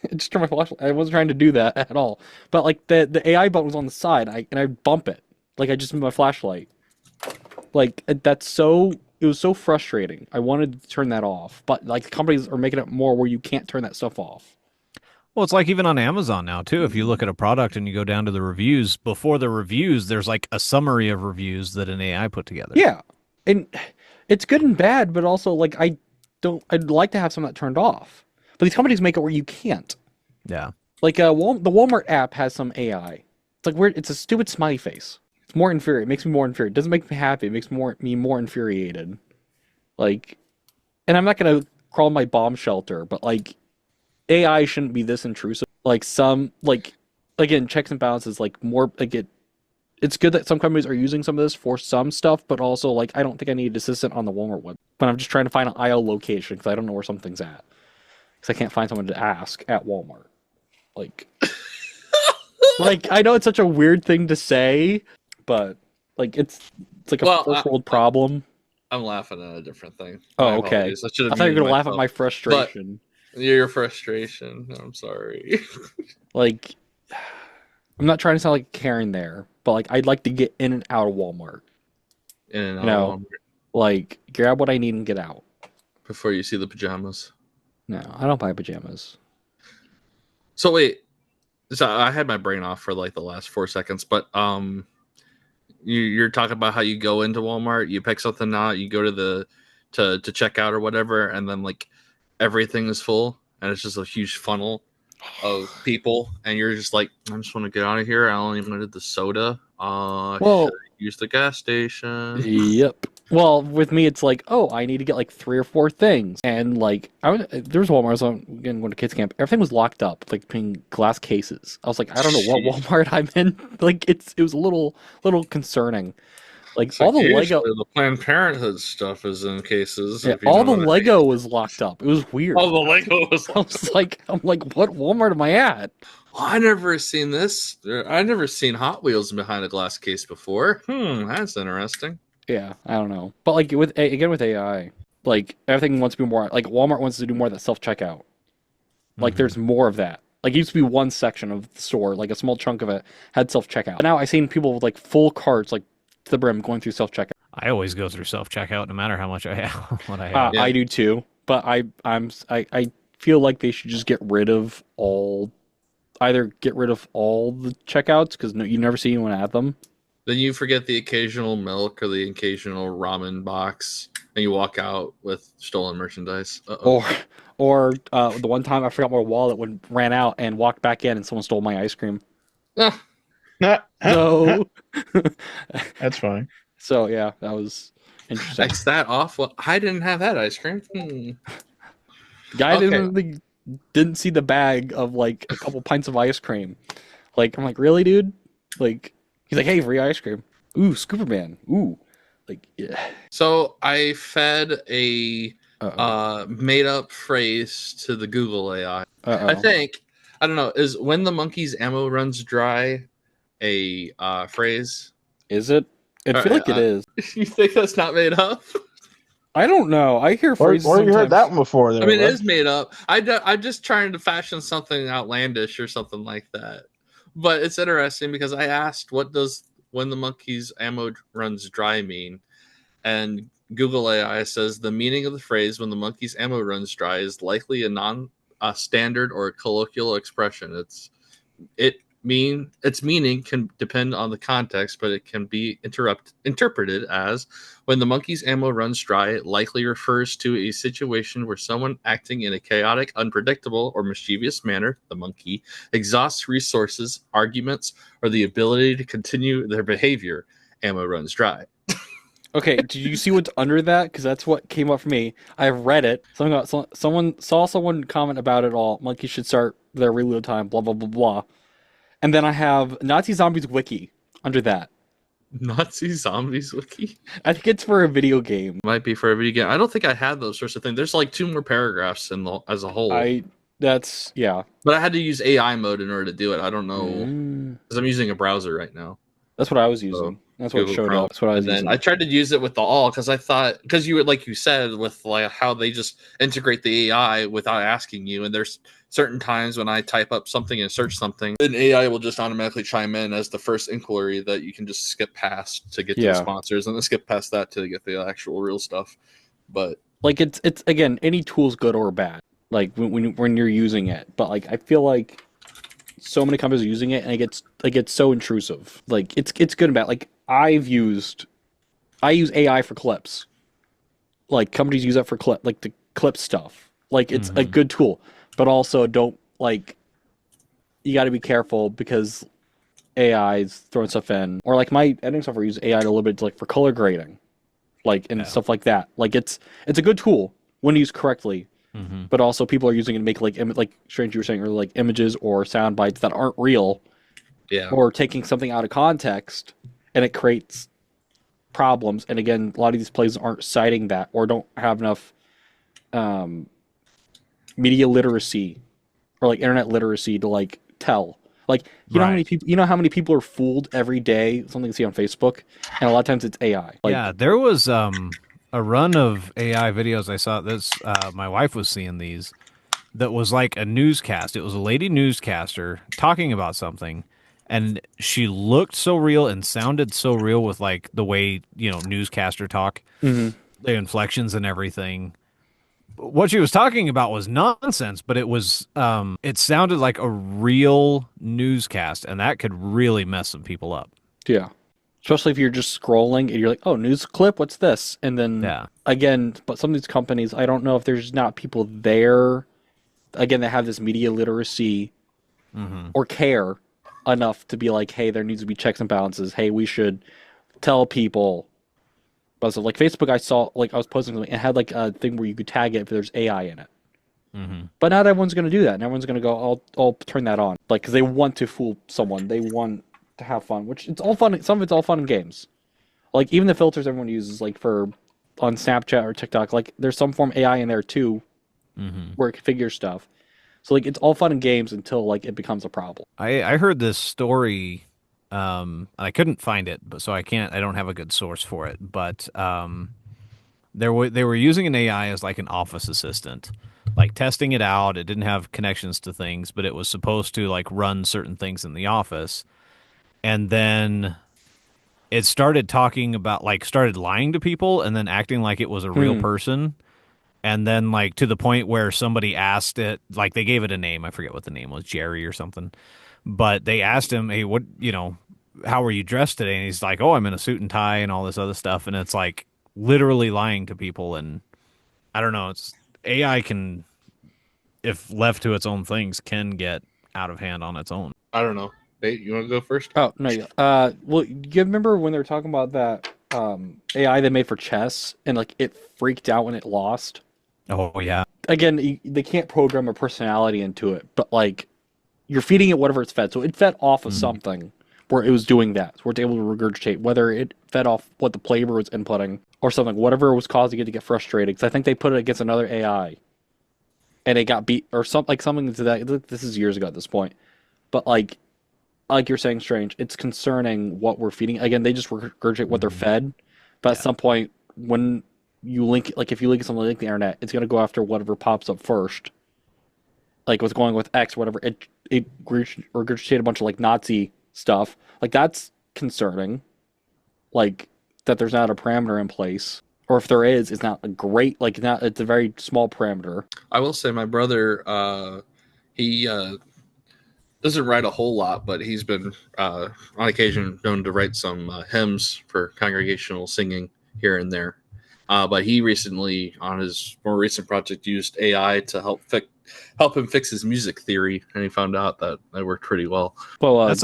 It just turned my flashlight. I wasn't trying to do that at all. But like the AI button was on the side, and I bump it. Like I just moved my flashlight. Like it was so frustrating. I wanted to turn that off, but like companies are making it more where you can't turn that stuff off. Well, it's like even on Amazon now too. If you look at a product and you go down to the reviews, before the reviews, there's like a summary of reviews that an AI put together. Yeah, and it's good and bad, but also like I'd like to have some of that turned off. But these companies make it where you can't. Yeah. Like the Walmart app has some AI. It's like weird. It's a stupid smiley face. It's more infuriating. It makes me more infuriated. It doesn't make me happy. It makes me more infuriated. Like, and I'm not gonna crawl my bomb shelter, but like AI shouldn't be this intrusive. Like some like again checks and balances. Like more like it's good that some companies are using some of this for some stuff, but also like I don't think I need an assistant on the Walmart web. But I'm just trying to find an IO location because I don't know where something's at. Because I can't find someone to ask at Walmart. Like, like I know it's such a weird thing to say, but like it's like a first world problem. I'm laughing at a different thing. Oh, okay. I thought you were gonna laugh at my frustration. Your frustration. I'm sorry. Like, I'm not trying to sound like Karen there, but like I'd like to get in and out of Walmart. In and out of Walmart. Like grab what I need and get out. Before you see the pajamas. No, I don't buy pajamas. So wait, so I had my brain off for like the last 4 seconds, but you're talking about how you go into Walmart, you pick something out, you go to to check out or whatever, and then like everything is full, and it's just a huge funnel of people, and you're just like, I just want to get out of here. I only wanted the soda. Use the gas station. Yep. Well, with me, it's like, oh, I need to get like 3 or 4 things, and like there was Walmart. I was going to kids camp. Everything was locked up, like between glass cases. I was like, I don't know what Walmart I'm in. Like it was a little concerning. Like it's all like the Lego, the Planned Parenthood stuff is in cases. Yeah, all the Lego was locked up. It was weird. All the Lego was. I'm like, what Walmart am I at? Well, I never seen this. I never seen Hot Wheels behind a glass case before. That's interesting. Yeah, I don't know. But like with AI, like everything wants to be more like Walmart wants to do more of that self-checkout. Like there's more of that. Like it used to be one section of the store, like a small chunk of it had self-checkout. But now I've seen people with like full carts, like to the brim, going through self-checkout. I always go through self-checkout no matter how much I have. What I have. I do too. But I feel like they should just get rid of all the checkouts because you never see anyone at them. Then you forget the occasional milk or the occasional ramen box, and you walk out with stolen merchandise. Or the one time I forgot my wallet ran out and walked back in, and someone stole my ice cream. So that's fine. So yeah, that was interesting. X that off. Well, I didn't have that ice cream. The guy didn't see the bag of like a couple pints of ice cream. Like I'm like, really, dude? Like he's like, hey, free ice cream. Ooh, Scooperman. Ooh, Like, yeah. So I fed a Uh-oh. made up phrase to the Google AI. Uh-oh. I don't know, is when the monkey's ammo runs dry a phrase? Is it? I feel like it is. You think that's not made up? I don't know. I hear Or phrases you heard sometimes. that one before. There, I mean, it bud. is made up. I'm just trying to fashion something outlandish or something like that. But it's interesting because I asked, what does when the monkey's ammo runs dry mean? And Google AI says the meaning of the phrase when the monkey's ammo runs dry is likely a standard or a colloquial expression. Its meaning can depend on the context, but it can be interpreted as when the monkey's ammo runs dry. It likely refers to a situation where someone acting in a chaotic, unpredictable, or mischievous manner, the monkey, exhausts resources, arguments, or the ability to continue their behavior. Ammo runs dry. Okay, did you see what's under that? Because that's what came up for me. I read it. Someone saw someone comment about it all. Monkeys should start their reload time. Blah blah blah blah. And then I have Nazi Zombies Wiki under that. Nazi Zombies Wiki? I think it's for a video game. Might be for a video game. I don't think I had those sorts of things. There's like 2 more paragraphs as a whole. Yeah. But I had to use AI mode in order to do it. I don't know. Because I'm using a browser right now. That's what I was using. That's what showed up. That's what I was using. I tried to use it with the all because I thought, because you would, like you said, with like how they just integrate the AI without asking you. And there's certain times when I type up something and search something, an AI will just automatically chime in as the first inquiry that you can just skip past to get to the sponsors, and then skip past that to get the actual real stuff. But like it's again, any tool's good or bad. Like when you're using it, but like I feel like so many companies are using it, and it gets so intrusive. Like it's good and bad. Like I use AI for clips. Like companies use that for the clip stuff. Like it's a good tool, but also don't you got to be careful because AI's throwing stuff in, or like my editing software uses AI a little bit for color grading, stuff like that. Like it's a good tool when used correctly. But also people are using it to make like Strange, you were saying earlier, like images or sound bites that aren't real, or taking something out of context, and it creates problems. And again, a lot of these places aren't citing that or don't have enough media literacy or internet literacy to tell. You know how many people are fooled every day, something you see on Facebook, and a lot of times it's AI. There was a run of AI videos I saw. This my wife was seeing these. That was like a newscast. It was a lady newscaster talking about something, and she looked so real and sounded so real with the way newscaster talk, the inflections and everything. What she was talking about was nonsense, but it was it sounded like a real newscast, and that could really mess some people up. Yeah. Especially if you're just scrolling and you're like, oh, news clip, what's this? And then, again, but some of these companies, I don't know if there's not people there, again, that have this media literacy or care enough to be like, hey, there needs to be checks and balances. Hey, we should tell people. But so, Facebook, I saw, I was posting something, it had a thing where you could tag it if there's AI in it. But not everyone's going to do that. And everyone's going to go, I'll turn that on. Because they want to fool someone. They want to have fun, which it's all fun. Some of it's all fun in games. Even the filters everyone uses, for on Snapchat or TikTok, there's some form of AI in there too, where it configures stuff. So it's all fun in games until it becomes a problem. I heard this story, I couldn't find it, but so I don't have a good source for it. But they were using an AI as an office assistant, testing it out. It didn't have connections to things, but it was supposed to run certain things in the office. And then it started talking about, started lying to people and then acting like it was a real person. And then, to the point where somebody asked it, they gave it a name. I forget what the name was, Jerry or something. But they asked him, hey, how are you dressed today? And he's like, oh, I'm in a suit and tie and all this other stuff. And it's literally lying to people. And I don't know. AI can, if left to its own things, can get out of hand on its own. I don't know. Hey, you want to go first? Oh, no, yeah. Well, you remember when they were talking about that AI they made for chess, and it freaked out when it lost? Oh, yeah. Again, they can't program a personality into it, but you're feeding it whatever it's fed. So it fed off of something. where it was doing that, where it's able to regurgitate, whether it fed off what the flavor was inputting or something, whatever was causing it to get frustrated. Because I think they put it against another AI, and it got beat or something to that. This is years ago at this point, but like you're saying, Strange, it's concerning what we're feeding. Again, they just regurgitate what they're fed, but at some point when you link, like if you link something like the internet, it's gonna go after whatever pops up first. Like what's going with X, whatever. It regurgitated a bunch of like Nazi stuff. Like that's concerning. Like that there's not a parameter in place, or if there is, it's not a great. Like not. It's a very small parameter. I will say, my brother, he doesn't write a whole lot, but he's been on occasion known to write some hymns for congregational singing here and there. But he recently, on his more recent project, used AI to help him fix his music theory, and he found out that it worked pretty well. Well,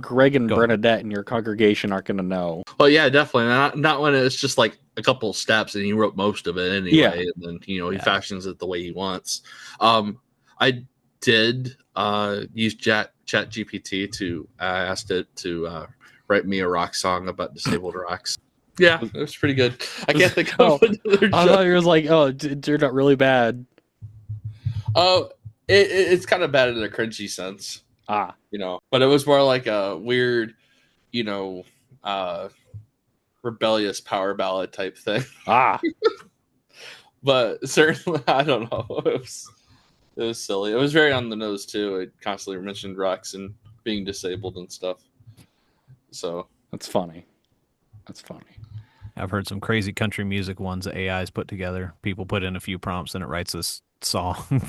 Greg and Bernadette in your congregation aren't going to know. Well, yeah, definitely. Not when it's just like a couple steps, and he wrote most of it anyway. Yeah. And then he fashions it the way he wants. I did use Chat GPT to asked it to write me a rock song about disabled rocks. Yeah, it was pretty good. I can't think of another I thought you was like, oh, it turned out really bad. Oh, it's kind of bad in a cringy sense. But it was more like a weird, rebellious power ballad type thing. But certainly, I don't know. It was silly. It was very on the nose too. It constantly mentioned rocks and being disabled and stuff. So that's funny. I've heard some crazy country music ones that AI's put together. People put in a few prompts and it writes this song.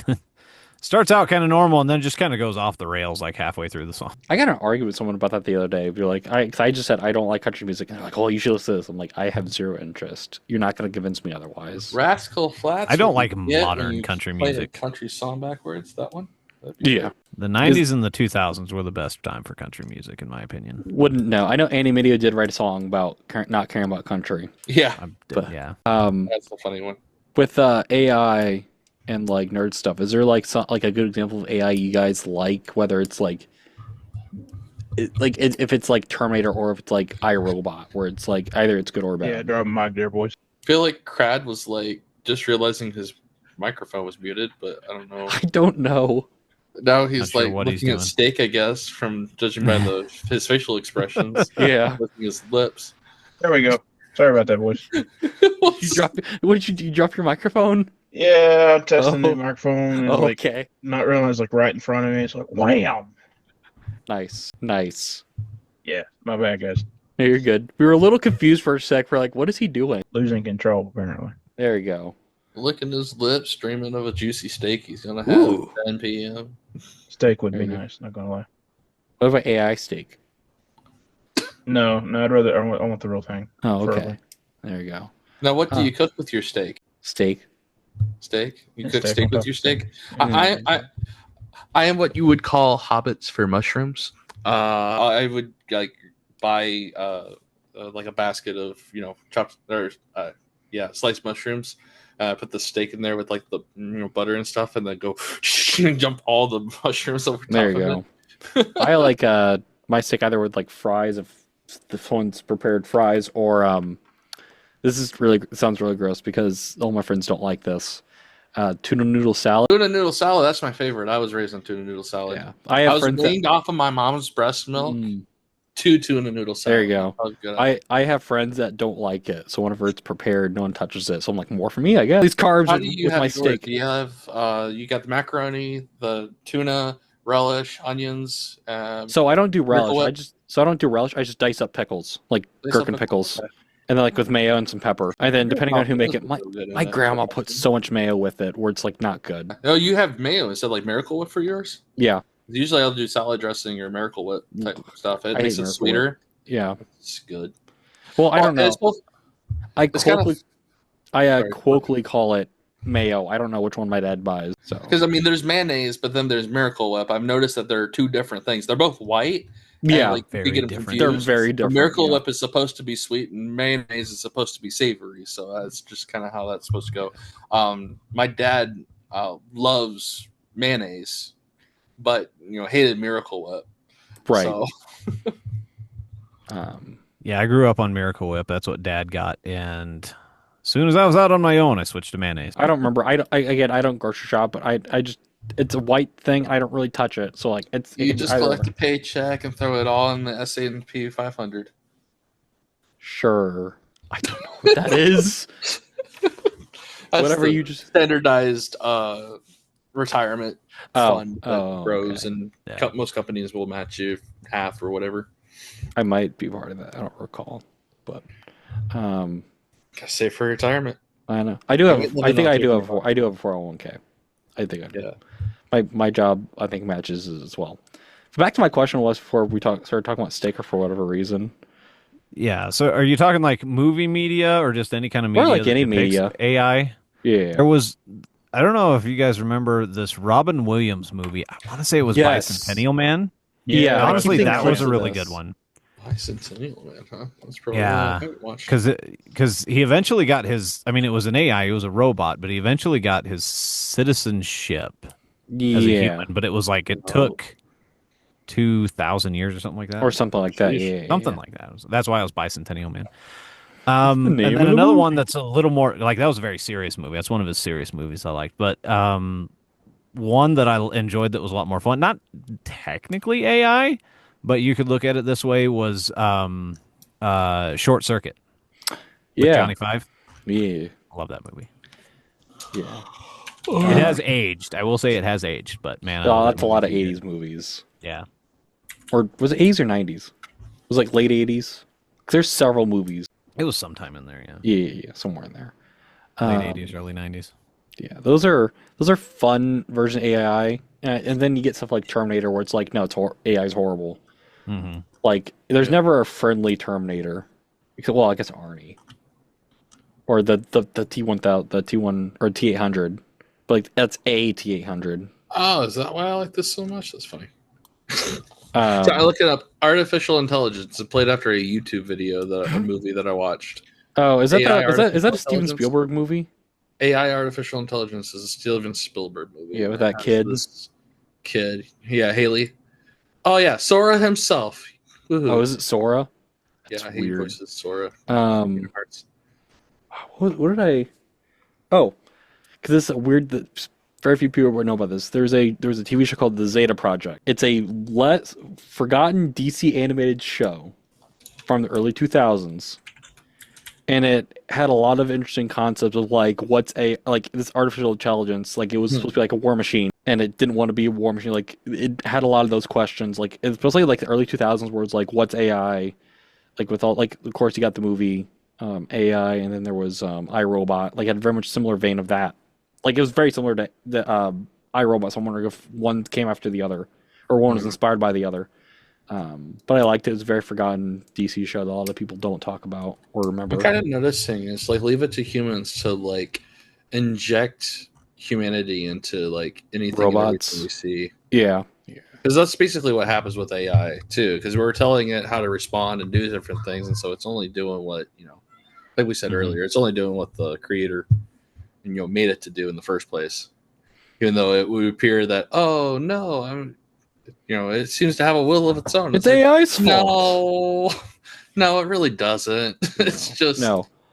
Starts out kind of normal and then just kind of goes off the rails like halfway through the song. I got an argument with someone about that the other day. You're like, I just said I don't like country music, and they're like, oh, you should listen to this. I'm like, I have zero interest. You're not going to convince me otherwise. Rascal Flatts. I don't like modern country music. Country song backwards. That one. Yeah. The 90s and the 2000s were the best time for country music, in my opinion. Wouldn't know. I know Annie Medio did write a song about not caring about country. Yeah. Yeah. That's a funny one. With AI and like nerd stuff, is there like a good example of AI you guys like? Whether it's like if it's like Terminator or if it's like iRobot, where it's like either it's good or bad. Yeah, drop my dear boys. I feel like Crad was like just realizing his microphone was muted, but I don't know. I don't know. Now he's Not like sure what he's looking at doing. steak, I guess, from judging by his facial expressions. Yeah. Licking his lips. There we go. Sorry about that, boys. You drop your microphone? Yeah, I'm testing the microphone. And, okay. Not realize right in front of me. It's like, wham! Nice. Yeah, my bad, guys. No, you're good. We were a little confused for a sec. We're like, what is he doing? Losing control, apparently. There you go. Licking his lips, dreaming of a juicy steak he's going to have at 10 p.m. Steak would be nice, not going to lie. What about AI steak? No, I'd rather, I want the real thing. Oh, okay. Preferably. There you go. Now, what do you cook with your steak? Steak? You cook Steak steak on with your steak? Yeah. I am what you would call hobbits for mushrooms. I would buy like a basket of chopped or sliced mushrooms. Put the steak in there with like the butter and stuff, and then go jump all the mushrooms over top. There you go. I like my steak either with like fries if someone's prepared fries, or sounds really gross because all my friends don't like this. Tuna noodle salad. Tuna noodle salad, that's my favorite. I was raised on tuna noodle salad. Yeah, I was weaned off of my mom's breast milk to tuna noodle salad. There you go. I have friends that don't like it, so whenever it's prepared, no one touches it. So I'm like, more for me, I guess. These carbs with my steak. Do you have you got the macaroni, the tuna, relish, onions? So I don't do relish. I don't do relish. I just dice up pickles, like gherkin pickles. Okay. And then with mayo and some pepper. And then depending on who make it, my grandma puts so much mayo with it where it's like not good. Oh, you have mayo instead of like Miracle Whip for yours? Yeah. Usually I'll do salad dressing or Miracle Whip type stuff. It makes it sweeter. Yeah. It's good. Well, I don't know. I colloquially call it mayo. I don't know which one my dad buys. So because there's mayonnaise, but then there's Miracle Whip. I've noticed that there are two different things. They're both white. Yeah, very different. They're very different. Miracle Whip is supposed to be sweet, and mayonnaise is supposed to be savory. So that's just kind of how that's supposed to go. My dad loves mayonnaise, but hated Miracle Whip. Right. So. Yeah, I grew up on Miracle Whip. That's what Dad got, and as soon as I was out on my own, I switched to mayonnaise. I don't remember. I don't grocery shop, but I just it's a white thing. I don't really touch it. So like You just collect a paycheck and throw it all in the S&P 500. Sure. I don't know what that is. Whatever you just standardized retirement fund that grows, and most companies will match you half or whatever. I might be part of that. I don't recall, but gotta save for retirement. I know. I do have. I think I do have. I do have a 401k. I think I do. Yeah. My job I think matches as well. So back to my question was before we started talking about Staker for whatever reason. Yeah. So are you talking like movie media or just any kind of media? Or like any media. AI. Yeah. There was. I don't know if you guys remember this Robin Williams movie. I want to say it was Bicentennial Man. Yeah. Honestly, that was a really good one. Bicentennial Man, huh? That's probably because he eventually got his. I mean, it was an AI. He was a robot, but he eventually got his citizenship as a human. But it was like it took 2,000 years or something like that, or something like that. Yeah, something like that. That's why it was Bicentennial Man. And then another one that's a little more like that was a very serious movie. That's one of his serious movies I liked. But one that I enjoyed that was a lot more fun. Not technically AI, but you could look at it this way was Short Circuit. Yeah, Johnny Five. Yeah, I love that movie. Yeah, it has aged. I will say it has aged, but man, that's a lot of '80s movies. Yeah, or was it '80s or '90s? It was like late '80s. There's several movies. It was sometime in there, yeah, somewhere in there. Late '80s, early '90s. Yeah, those are fun version AI, and then you get stuff like Terminator, where it's like, no, AI is horrible. Mm-hmm. Like, there's never a friendly Terminator. Well, I guess Arnie, or the T1000, the T1 or T800, but like that's a T800. Oh, is that why I like this so much? That's funny. So I look it up. Artificial intelligence. It played after a YouTube video, a movie that I watched. Oh, is that a Steven Spielberg movie? AI Artificial Intelligence is a Steven Spielberg movie. Yeah, with that kid. Yeah, Haley. Oh yeah, Sora himself. Woo-hoo. Oh, is it Sora? That's he voices Sora. What did I? Oh, because this is weird that very few people would know about this. There was a TV show called The Zeta Project. It's a less forgotten DC animated show from the early 2000s. And it had a lot of interesting concepts of like this artificial intelligence, like it was supposed to be like a war machine, and it didn't want to be a war machine. Like it had a lot of those questions, like especially like the early 2000s, where it's like, what's AI? Like with all, like, of course you got the movie AI, and then there was iRobot. Like it had very much similar vein of that. Like it was very similar to the iRobot. So I'm wondering if one came after the other, or one was inspired by the other. But I liked it. It was a very forgotten DC show that a lot of people don't talk about or remember. I'm kind of noticing is like leave it to humans to like inject humanity into like anything robots we see. Yeah. Because that's basically what happens with AI too. Because we're telling it how to respond and do different things, and so it's only doing what like we said earlier. It's only doing what the creator made it to do in the first place. Even though it would appear that it seems to have a will of its own. It's AI's fault. No, it really doesn't. It's just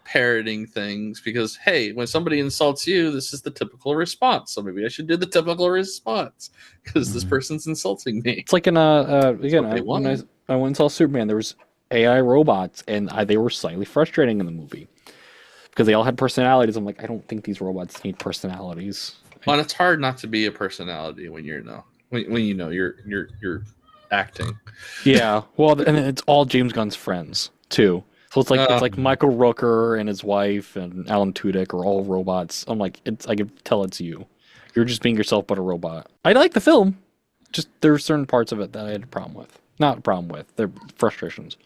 parroting things because, hey, when somebody insults you, this is the typical response. So maybe I should do the typical response because this person's insulting me. It's like when I went and saw Superman, there was AI robots, and they were slightly frustrating in the movie because they all had personalities. I'm like, I don't think these robots need personalities. Well, it's hard not to be a personality when you're acting. Yeah, well, and it's all James Gunn's friends too. So it's like Michael Rooker and his wife and Alan Tudyk are all robots. I'm like, I can tell it's you. You're just being yourself, but a robot. I like the film. Just there were certain parts of it that I had a problem with. Not a problem with. They're frustrations.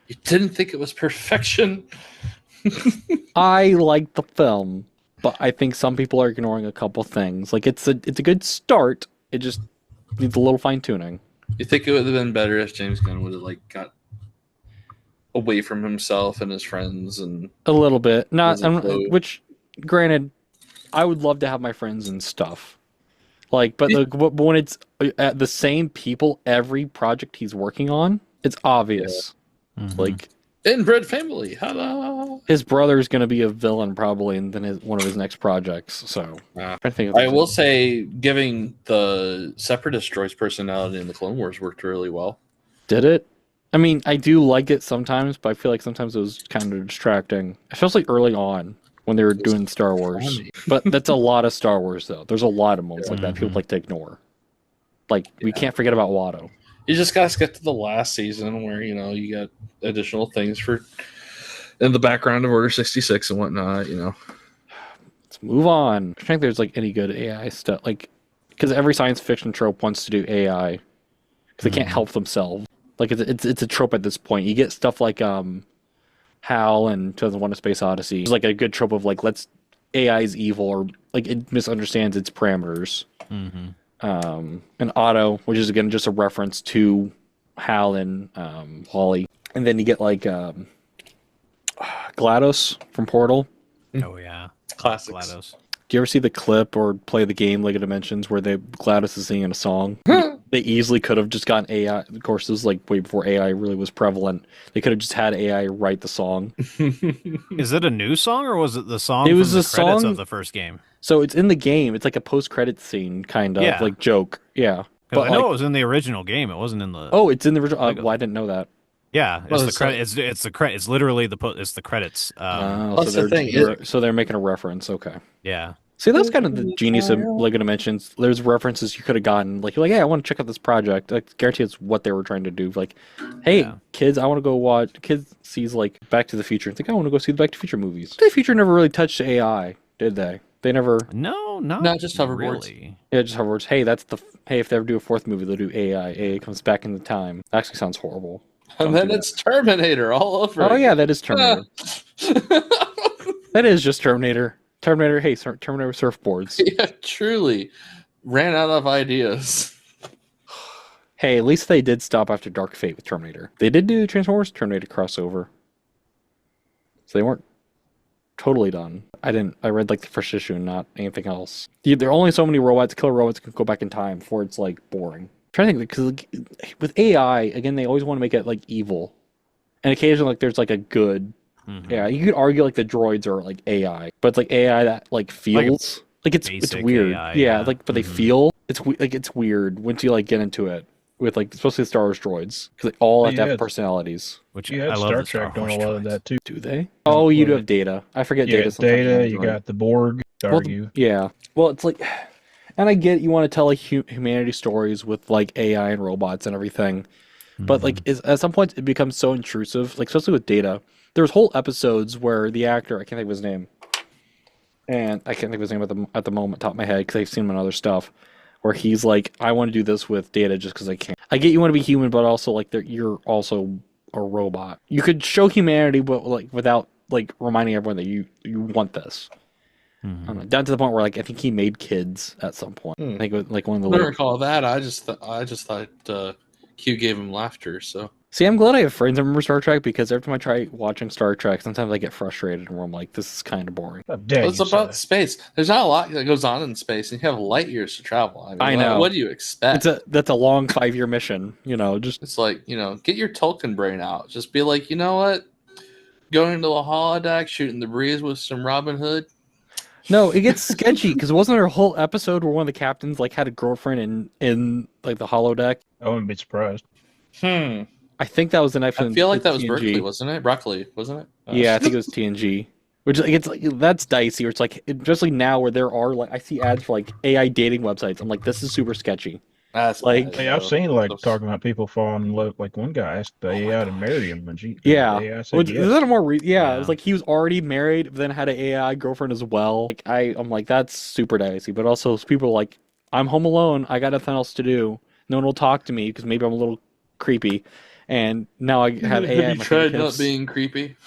You didn't think it was perfection. I liked the film, but I think some people are ignoring a couple things. Like it's a good start. It just needs a little fine tuning. You think it would have been better if James Gunn would have got away from himself and his friends and a little bit, which granted, I would love to have my friends and stuff, but when it's at the same people every project he's working on, it's obvious. Like inbred family. Hello. his brother's going to be a villain probably in one of his next projects. So I will say, giving the Separatist droid's personality in the Clone Wars worked really well. Did it? I mean, I do like it sometimes, but I feel like sometimes it was kind of distracting, especially early on when they were doing Star Wars. Funny. But that's a lot of Star Wars, though. There's a lot of moments like that people like to ignore. Like, we can't forget about Watto. You just got to get to the last season where, you got additional things for in the background of Order 66 and whatnot, Let's move on. I don't think there's, like, any good AI stuff. Like, because every science fiction trope wants to do AI. Because they can't help themselves. Like, it's a trope at this point. You get stuff like HAL and 2001: A Space Odyssey. It's like a good trope of, like, AI is evil, or, like, it misunderstands its parameters. And Otto, which is, again, just a reference to HAL and Wally. And then you get, like, GLaDOS from Portal. Oh, yeah. Classics. GLaDOS. Do you ever see the clip or play the game Lego Dimensions where GLaDOS is singing a song? They easily could have just gotten AI. Of course, this was like way before AI really was prevalent. They could have just had AI write the song. Is it a new song or was it the song It was from the the credits song- of the first game? So it's in the game. It's like a post-credit scene, kind of, Yeah. like joke. Yeah. But I know like, it was in the original game. It wasn't in the. oh, it's in the original. Lego. Well, I didn't know that. Yeah, Well, it's the it's credit. It's the credit. It's literally it's the credits. That's so the thing, they're making a reference. Okay. Yeah. See, that's kind of the genius of Lego Dimensions. There's references you could have gotten. Like, you're like, hey, I want to check out this project. I guarantee it's what they were trying to do. Like, hey, kids, I want to go watch. Kids sees, like, Back to the Future and think, I want to go see the Back to the Future movies. Back to the Future never really touched AI, did they? They never. No, just hoverboards. really. Yeah, just hoverboards. Hey, hey, if they ever do a fourth movie, they'll do AI. AI comes back in the time. That actually sounds horrible. And then it's Terminator all over. Oh, yeah, that is Terminator. That is just Terminator. Terminator, hey, Terminator surfboards. Yeah, truly ran out of ideas. Hey, at least they did stop after Dark Fate with Terminator. They did do Transformers Terminator crossover. So they weren't totally done. I read like the first issue and not anything else. There are only so many killer robots can go back in time before it's like boring. I'm trying to think, because like, with AI, again, they always want to make it like evil. And occasionally like there's like a good. Yeah, you could argue like the droids are like AI, but it's like AI that like feels like it's weird. AI, yeah, like but they feel it's weird once you like get into it with like especially the Star Wars droids because they all have to have personalities. Which You I had love Star the Star Trek doing Wars a lot of droids. that too. Do they? Oh, you do have Data. I forget Yeah, Data. Sometimes Data. on You droid. got the Borg. Argue. Yeah. Well, it's like, and I get you want to tell like humanity stories with like AI and robots and everything, but like at some point it becomes so intrusive. Like especially with Data, there's whole episodes where the actor, I can't think of his name, and I can't think of his name at the moment, top of my head, because I've seen him in other stuff, where he's like, I want to do this with Data just because I can. I get you want to be human, but also like you're also a robot. You could show humanity, but like without like reminding everyone that you want this. Down to the point where like I think he made kids at some point. I think it was like one of the. I don't recall that. I just thought Q gave him laughter. So See, I'm glad I have friends that remember Star Trek because every time I try watching Star Trek, sometimes I get frustrated and I'm like, this is kind of boring. it's about space. There's not a lot that goes on in space, and you have light years to travel. I know. What do you expect? That's a long 5-year mission. Just it's like get your Tolkien brain out. Just be like, you know what? Going into the holodeck, shooting the breeze with some Robin Hood. No, it gets sketchy because wasn't there a whole episode where one of the captains like had a girlfriend in like the holodeck? I wouldn't be surprised. I think that was an episode. I feel like that was TNG. Berkeley, wasn't it? Broccoli, wasn't it? Yeah, I think it was TNG. Which like it's like that's dicey. Where it's like especially now where there are like I see ads for like AI dating websites. I'm like, this is super sketchy. That's like Hey, I've seen like talking about people falling in love. Like one guy asked the AI to marry him, and the yeah. AI said yes. Is that a more it was like he was already married, but then had an AI girlfriend as well. Like I'm like that's super dicey. But also people are like, I'm home alone. I got nothing else to do. No one will talk to me because maybe I'm a little creepy. And now I have AI. Have you tried not being creepy?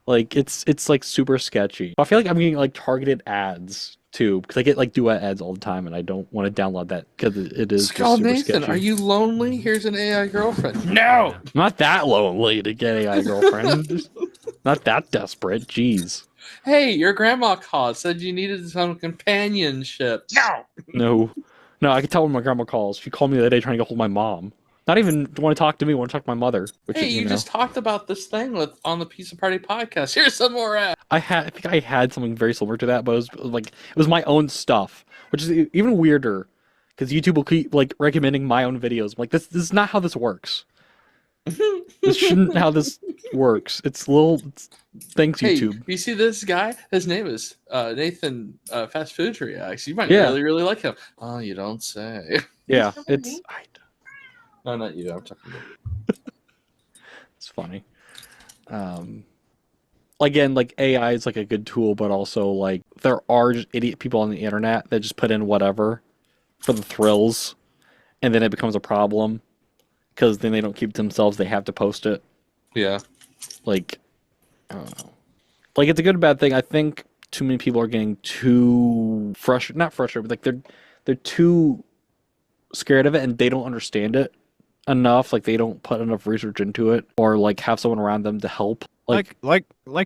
Like it's like super sketchy. I feel like I'm getting like targeted ads too because I get like duet ads all the time, and I don't want to download that because it is just super Nathan, sketchy. are you lonely? Here's an AI girlfriend. No, I'm not that lonely to get AI girlfriend. Not that desperate. Jeez. Hey, your grandma called. Said you needed some companionship. No. I can tell when my grandma calls. She called me the other day trying to get hold of my mom. Not even want to talk to me. Want to talk to my mother. Which Hey, is, you just talked about this thing on the Pizza Party podcast. Here's some more ads. I think I had something very similar to that, but it was my own stuff, which is even weirder because YouTube will keep like recommending my own videos. I'm like, this is not how this works. This shouldn't how this works. Thanks, Hey, YouTube. you see this guy? His name is Nathan Fast Foods Reacts. You might really, really like him. Oh, you don't say. Yeah, No, not you. I'm talking about. It's funny. Again, like AI is like a good tool, but also like there are just idiot people on the internet that just put in whatever for the thrills, and then it becomes a problem because then they don't keep it themselves. They have to post it. Yeah. Like, I don't know. Like it's a good and bad thing. I think too many people are getting too frustrated. Not frustrated, but like they're too scared of it and they don't understand it enough. Like they don't put enough research into it or like have someone around them to help. Like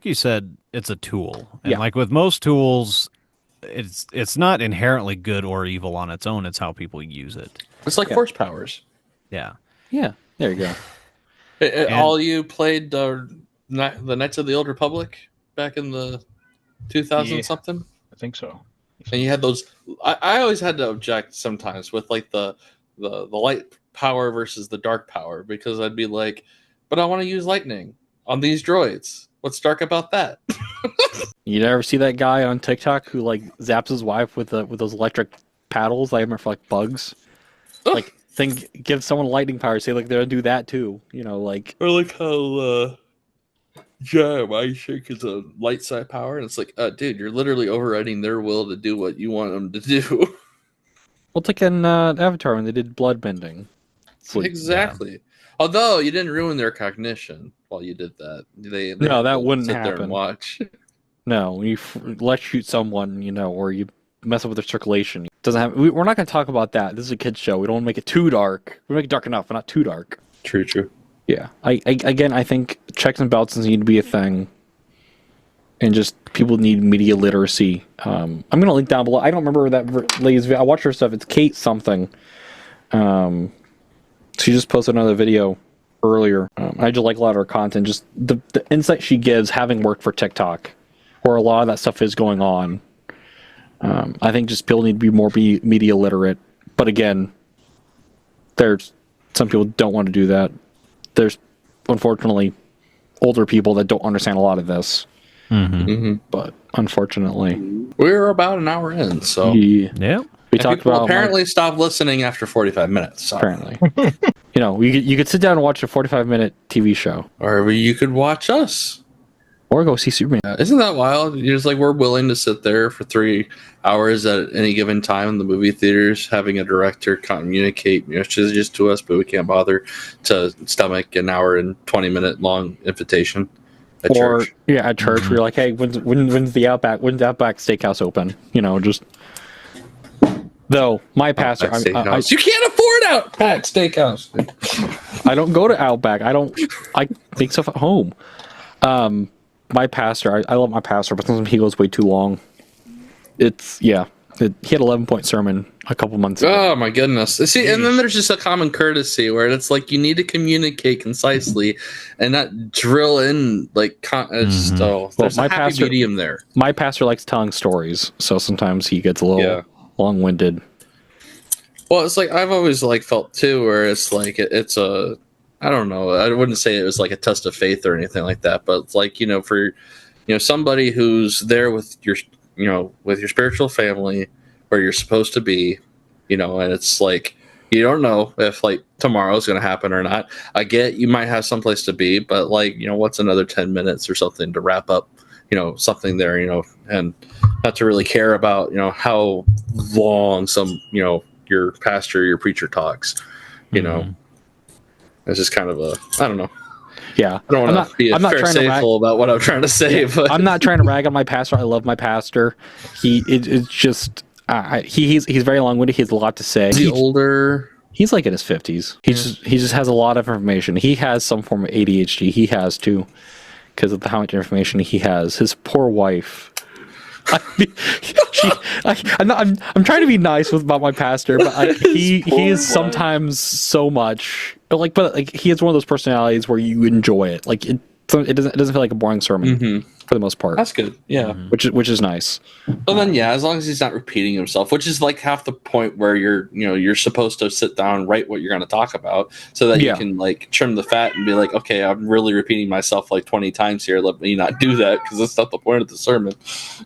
you said, it's a tool, and like with most tools, it's not inherently good or evil on its own. It's how people use it. It's like force powers. Yeah. There you go. All you played the Knights of the Old Republic back in the 2000 something. I think so. And you had those. I always had to object sometimes with like the light power versus the dark power because I'd be like, but I want to use lightning on these droids. What's dark about that? You never see that guy on TikTok who like zaps his wife with those electric paddles? I remember for like bugs. Like give someone lightning power. Say like they're gonna do that too. You know, like or like how jam I think is a light side power, and it's like, dude, you're literally overriding their will to do what you want them to do. Well, it's like in Avatar when they did blood bending. Like, exactly. Yeah. Although you didn't ruin their cognition while you did that. They no, that wouldn't sit happen. There and watch. No, when you electrocute someone, you know, or you mess up with their circulation, it doesn't have. We're not going to talk about that. This is a kids show. We don't want to make it too dark. We make it dark enough, but not too dark. True. Yeah. I think checks and balances need to be a thing, and just people need media literacy. I'm going to link down below. I don't remember that lady's video. I watched her stuff. It's Kate something. She just posted another video earlier. I just like a lot of her content. Just the insight she gives, having worked for TikTok, where a lot of that stuff is going on. I think just people need to be more media literate. But again, there's some people don't want to do that. There's unfortunately older people that don't understand a lot of this. But unfortunately, we're about an hour in, so yeah. We talked about apparently stop listening after 45 minutes. So. Apparently, you know, you could sit down and watch a 45-minute TV show, or you could watch us, or go see Superman. Isn't that wild? You're just like we're willing to sit there for 3 hours at any given time in the movie theaters, having a director communicate messages to us, but we can't bother to stomach an hour and 20-minute long invitation at church. Yeah, at church, we're like, hey, when's the Outback Steakhouse open? You know, just. Though my pastor, you can't afford Outback Steakhouse. I don't go to Outback. I make stuff at home. My pastor, I love my pastor, but sometimes he goes way too long. He had an 11-point sermon a couple months ago. Oh my goodness! See, and then there's just a common courtesy where it's like you need to communicate concisely and not drill in like. There's a happy medium there. My pastor likes telling stories, so sometimes he gets a little long-winded. Well, it's like I've always like felt too, where it's like it's a, I don't know, I wouldn't say it was like a test of faith or anything like that, but it's like for somebody who's there with your with your spiritual family where you're supposed to be, and it's like you don't know if like tomorrow's going to happen or not. I get you might have someplace to be, but like what's another 10 minutes or something to wrap up something there, and not to really care about, how long some, your pastor, your preacher talks, it's just kind of I don't know. Yeah. I don't want to be faithful about what I'm trying to say, but I'm not trying to rag on my pastor. I love my pastor. It's just, he's very long-winded. He has a lot to say. He's older. He's like in his 50s. He just has a lot of information. He has some form of ADHD. He has too, because of how much information he has. His poor wife I'm trying to be nice about my pastor, but he is sometimes so much but he has one of those personalities where you enjoy it. Like it doesn't feel like a boring sermon for the most part. That's good. Yeah. Which is nice. Well then, yeah, as long as he's not repeating himself, which is like half the point where you're supposed to sit down, write what you're going to talk about, so that you can like trim the fat and be like, okay, I'm really repeating myself like 20 times here. Let me not do that because that's not the point of the sermon.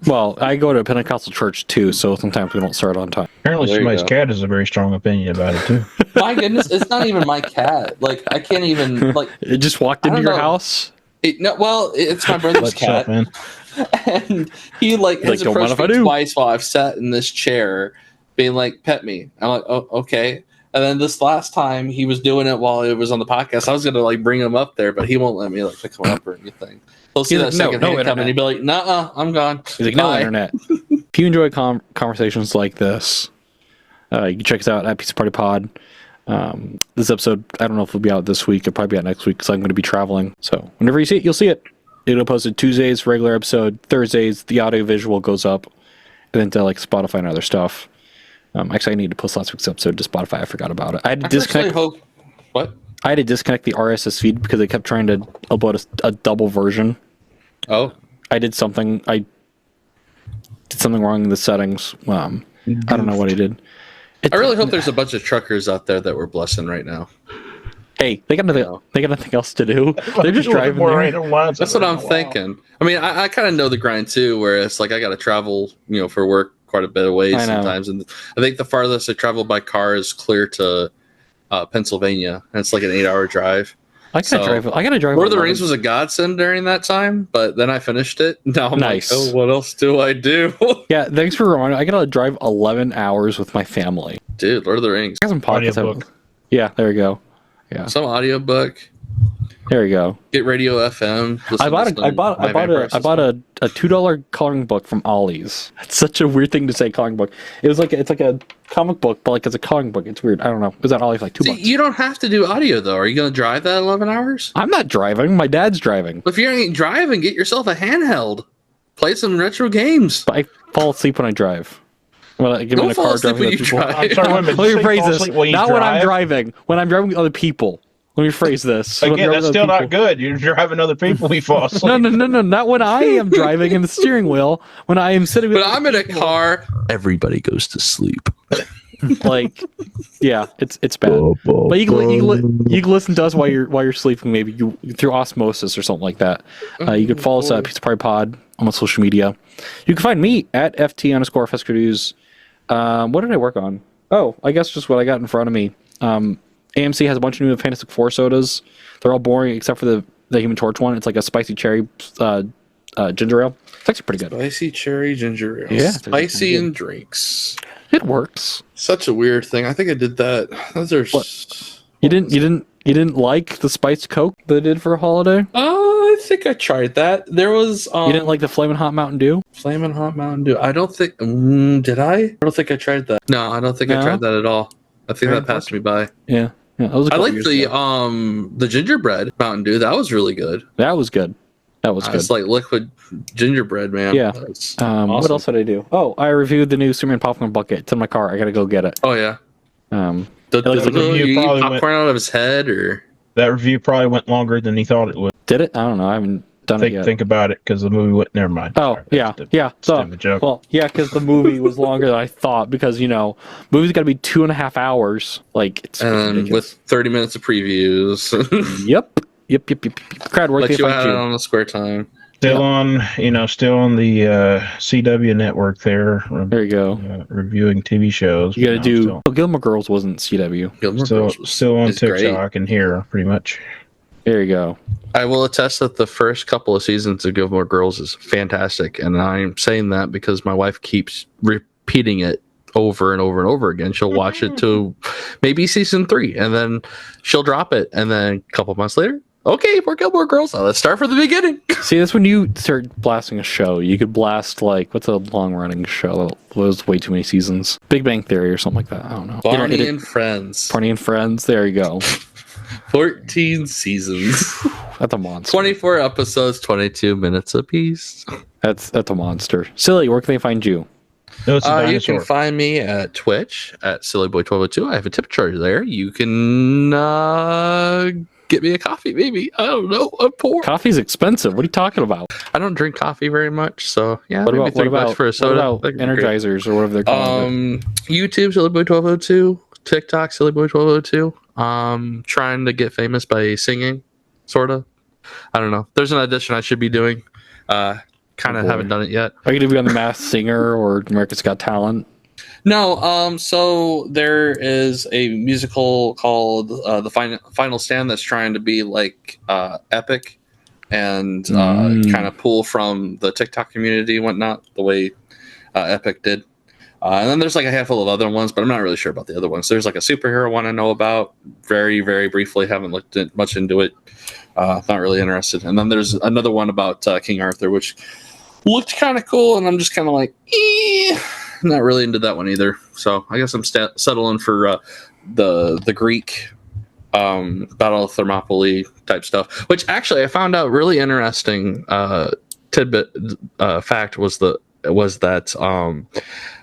Well, I go to a Pentecostal church too, so sometimes we don't start on time. Apparently, somebody's cat has a very strong opinion about it too. My goodness, it's not even my cat. Like I can't even like. It just walked into your house. It's my brother's cat. Man. And he has approached me twice while I've sat in this chair, being like, "Pet me." I'm like, "Oh, okay." And then this last time he was doing it while it was on the podcast. I was gonna like bring him up there, but he won't let me like pick him up or anything. He'll see that second hand come and he'd be like, "Nuh-uh, I'm gone." He's like, "No internet." If you enjoy conversations like this, you can check us out at Pizza Party Pod. This episode, I don't know if it'll be out this week. It'll probably be out next week because I'm going to be traveling. So whenever you see it, you'll see it. It'll posted Tuesdays, regular episode. Thursdays, the audio visual goes up, and then to like Spotify and other stuff. Actually, I need to post last week's episode to Spotify. I forgot about it. I had to disconnect. What? I had to disconnect the RSS feed because they kept trying to upload a double version. Oh. I did something wrong in the settings. I don't know what I did. I really hope there's a bunch of truckers out there that we're blessing right now. Hey, they got nothing else to do. They're just driving there. That's what I'm thinking. I mean, I kind of know the grind too, where it's like I got to travel, for work quite a bit of ways sometimes. And I think the farthest I traveled by car is clear to Pennsylvania, and it's like an 8-hour drive. I gotta drive. Lord of the Rings was a godsend during that time, but then I finished it. Now I'm like, oh, what else do I do? Yeah, thanks for reminding me. I gotta drive 11 hours with my family. Dude, Lord of the Rings. I got some podcasts. Yeah, there we go. Yeah, some audiobook. There we go. Get Radio FM. I bought a $2 coloring book from Ollie's. It's such a weird thing to say, coloring book. It's like a comic book, but like it's a coloring book. It's weird. I don't know. It was at Ollie's like $2. You don't have to do audio though. Are you going to drive that 11 hours? I'm not driving. My dad's driving. If you ain't driving, get yourself a handheld. Play some retro games. But I fall asleep when I drive. Well, I get in a car driving other people. I'm sorry, let me rephrase this. Not when I'm driving. When I'm driving with other people. Let me phrase this. Again, that's still not good. You're driving other people. We fall asleep. No. Not when I am driving in the steering wheel. When I am sitting. But I'm in a car. Everybody goes to sleep. Like, yeah, it's bad. But you can listen to us while you're sleeping. Maybe through osmosis or something like that. You can follow us at Pizza Party Pod on social media. You can find me at ft_Fescadews. What did I work on? Oh, I guess just what I got in front of me. AMC has a bunch of new Fantastic Four sodas. They're all boring except for the Human Torch one. It's like a spicy cherry ginger ale. It's actually pretty good. Spicy cherry ginger ale. Yeah, spicy in drinks. It works. Such a weird thing. I think I did that. Those are. You didn't like the spiced Coke that they did for a holiday? I think I tried that. There was. You didn't like the Flamin' Hot Mountain Dew? Flamin' Hot Mountain Dew. I don't think. Did I? I don't think I tried that. No, I don't think I tried that at all. I think that passed me by. Yeah. That was I like the gingerbread Mountain Dew. That was really good. That was good. It's like liquid gingerbread, man. Yeah. Awesome. What else did I do? Oh, I reviewed the new Superman popcorn bucket. It's in my car. I gotta go get it. Oh yeah. You popcorn out of his head, or that review probably went longer than he thought it would. Did it? I don't know. I haven't done it yet. Think about it, because the movie went. Never mind. Oh, yeah. Because the movie was longer than I thought, because, movies got to be 2.5 hours. Like, it's with 30 minutes of previews. Yep. Crad, where can you find you? On the Square Time. Still on the CW network there. There you go. Reviewing TV shows. You got to do. Gilmore Girls wasn't CW. Still on TikTok and here, pretty much. There you go. I will attest that the first couple of seasons of Gilmore Girls is fantastic, and I'm saying that because my wife keeps repeating it over and over and over again. She'll watch it to maybe season 3, and then she'll drop it, and then a couple months later, okay, we're Gilmore Girls. Now let's start from the beginning. See, that's when you start blasting a show. You could blast, what's a long-running show that was way too many seasons? Big Bang Theory or something like that. I don't know. Barney and Friends. Barney and Friends. There you go. 14 seasons. That's a monster. 24 episodes, 22 minutes apiece. That's a monster. Silly, where can they find you? No, it's a You dinosaur. can find me at Twitch at SillyBoy1202. I have a tip charge there. You can get me a coffee, maybe. I don't know. I'm poor. Coffee's expensive. What are you talking about? I don't drink coffee very much, so yeah. What maybe about $3 for a soda. what about Energizers or whatever they're calling it? YouTube SillyBoy1202, TikTok SillyBoy1202. Trying to get famous by singing, sorta. I don't know. There's an audition I should be doing. Kind of haven't done it yet. Are you gonna be on The Masked Singer or America's Got Talent? No. So there is a musical called The Final Stand that's trying to be like epic and kind of pull from the TikTok community and whatnot, the way Epic did. And then there's like a handful of other ones, but I'm not really sure about the other ones. There's like a superhero one I know about very, very briefly. Haven't looked much into it. Not really interested. And then there's another one about King Arthur, which looked kind of cool, and I'm just kind of like, not really into that one either. So I guess I'm settling for the Greek Battle of Thermopylae type stuff, which actually I found out really interesting tidbit fact was that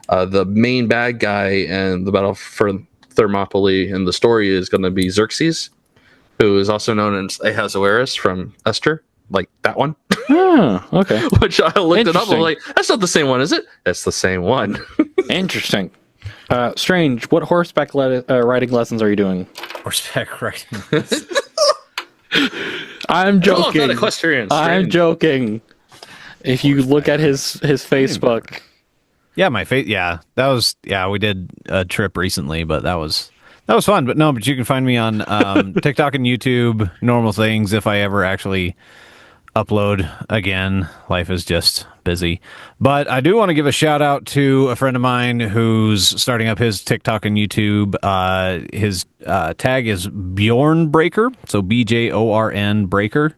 the main bad guy in the Battle for Thermopylae in the story is going to be Xerxes, who is also known as Ahasuerus from Esther, like that one. Oh, okay. Which I looked it up. I'm like, that's not the same one, is it? It's the same one. Interesting. Strange. What horseback riding lessons are you doing? Horseback riding. I'm joking. Not equestrian. I'm Strange. joking. If you look at his Facebook. Yeah, my face. Yeah, that was. Yeah, we did a trip recently, but that was fun. But you can find me on TikTok and YouTube. Normal things. If I ever actually upload again, life is just busy. But I do want to give a shout out to a friend of mine who's starting up his TikTok and YouTube. His tag is Bjorn Breaker, so BJORN Breaker.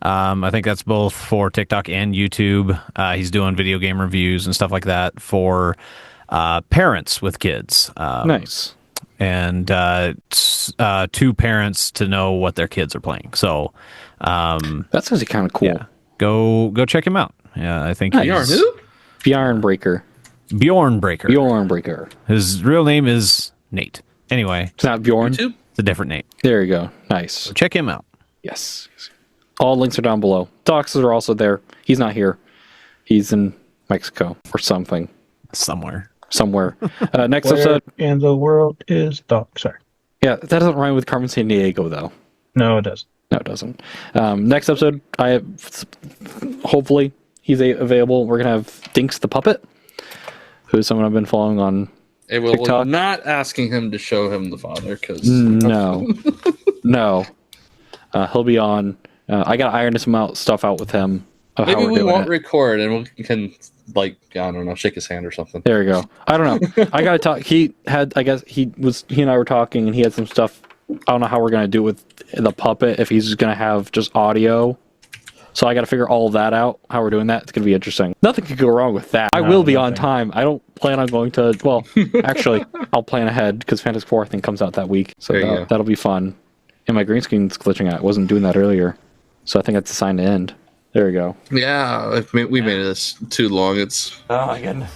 I think that's both for TikTok and YouTube. He's doing video game reviews and stuff like that for parents with kids. Nice. And two parents to know what their kids are playing. So that's actually kind of cool. Yeah, go check him out. Yeah, I think nice. Bjorn Breaker. Bjorn Breaker. Bjorn Breaker. His real name is Nate. Anyway, it's not Bjorn. YouTube? It's a different Nate. There you go. Nice. So check him out. Yes. All links are down below. Docs are also there. He's not here. He's in Mexico or something. Somewhere. Next Where episode. in the world is Dawk? Sorry. Yeah, that doesn't rhyme with Carmen Sandiego, though. No, it doesn't. No, it doesn't. Next episode, hopefully he's available. We're gonna have Dinks the Puppet, who's someone I've been following on TikTok. Not asking him to show him the father because no. He'll be on. I gotta iron some stuff out with him. Maybe we won't record and we can, like, I don't know, shake his hand or something. There we go. I don't know. I gotta talk. He and I were talking, and he had some stuff. I don't know how we're gonna do it with the puppet. If he's just gonna have just audio, so I gotta figure all of that out. How we're doing that. It's gonna be interesting. Nothing could go wrong with that. I will be on time. I don't plan on going to. Well, actually, I'll plan ahead because Fantasy 4 I think comes out that week, so that'll be fun. And my green screen's glitching out. I wasn't doing that earlier, so I think that's a sign to end. There we go. Yeah, we made this too long. It's Oh my goodness.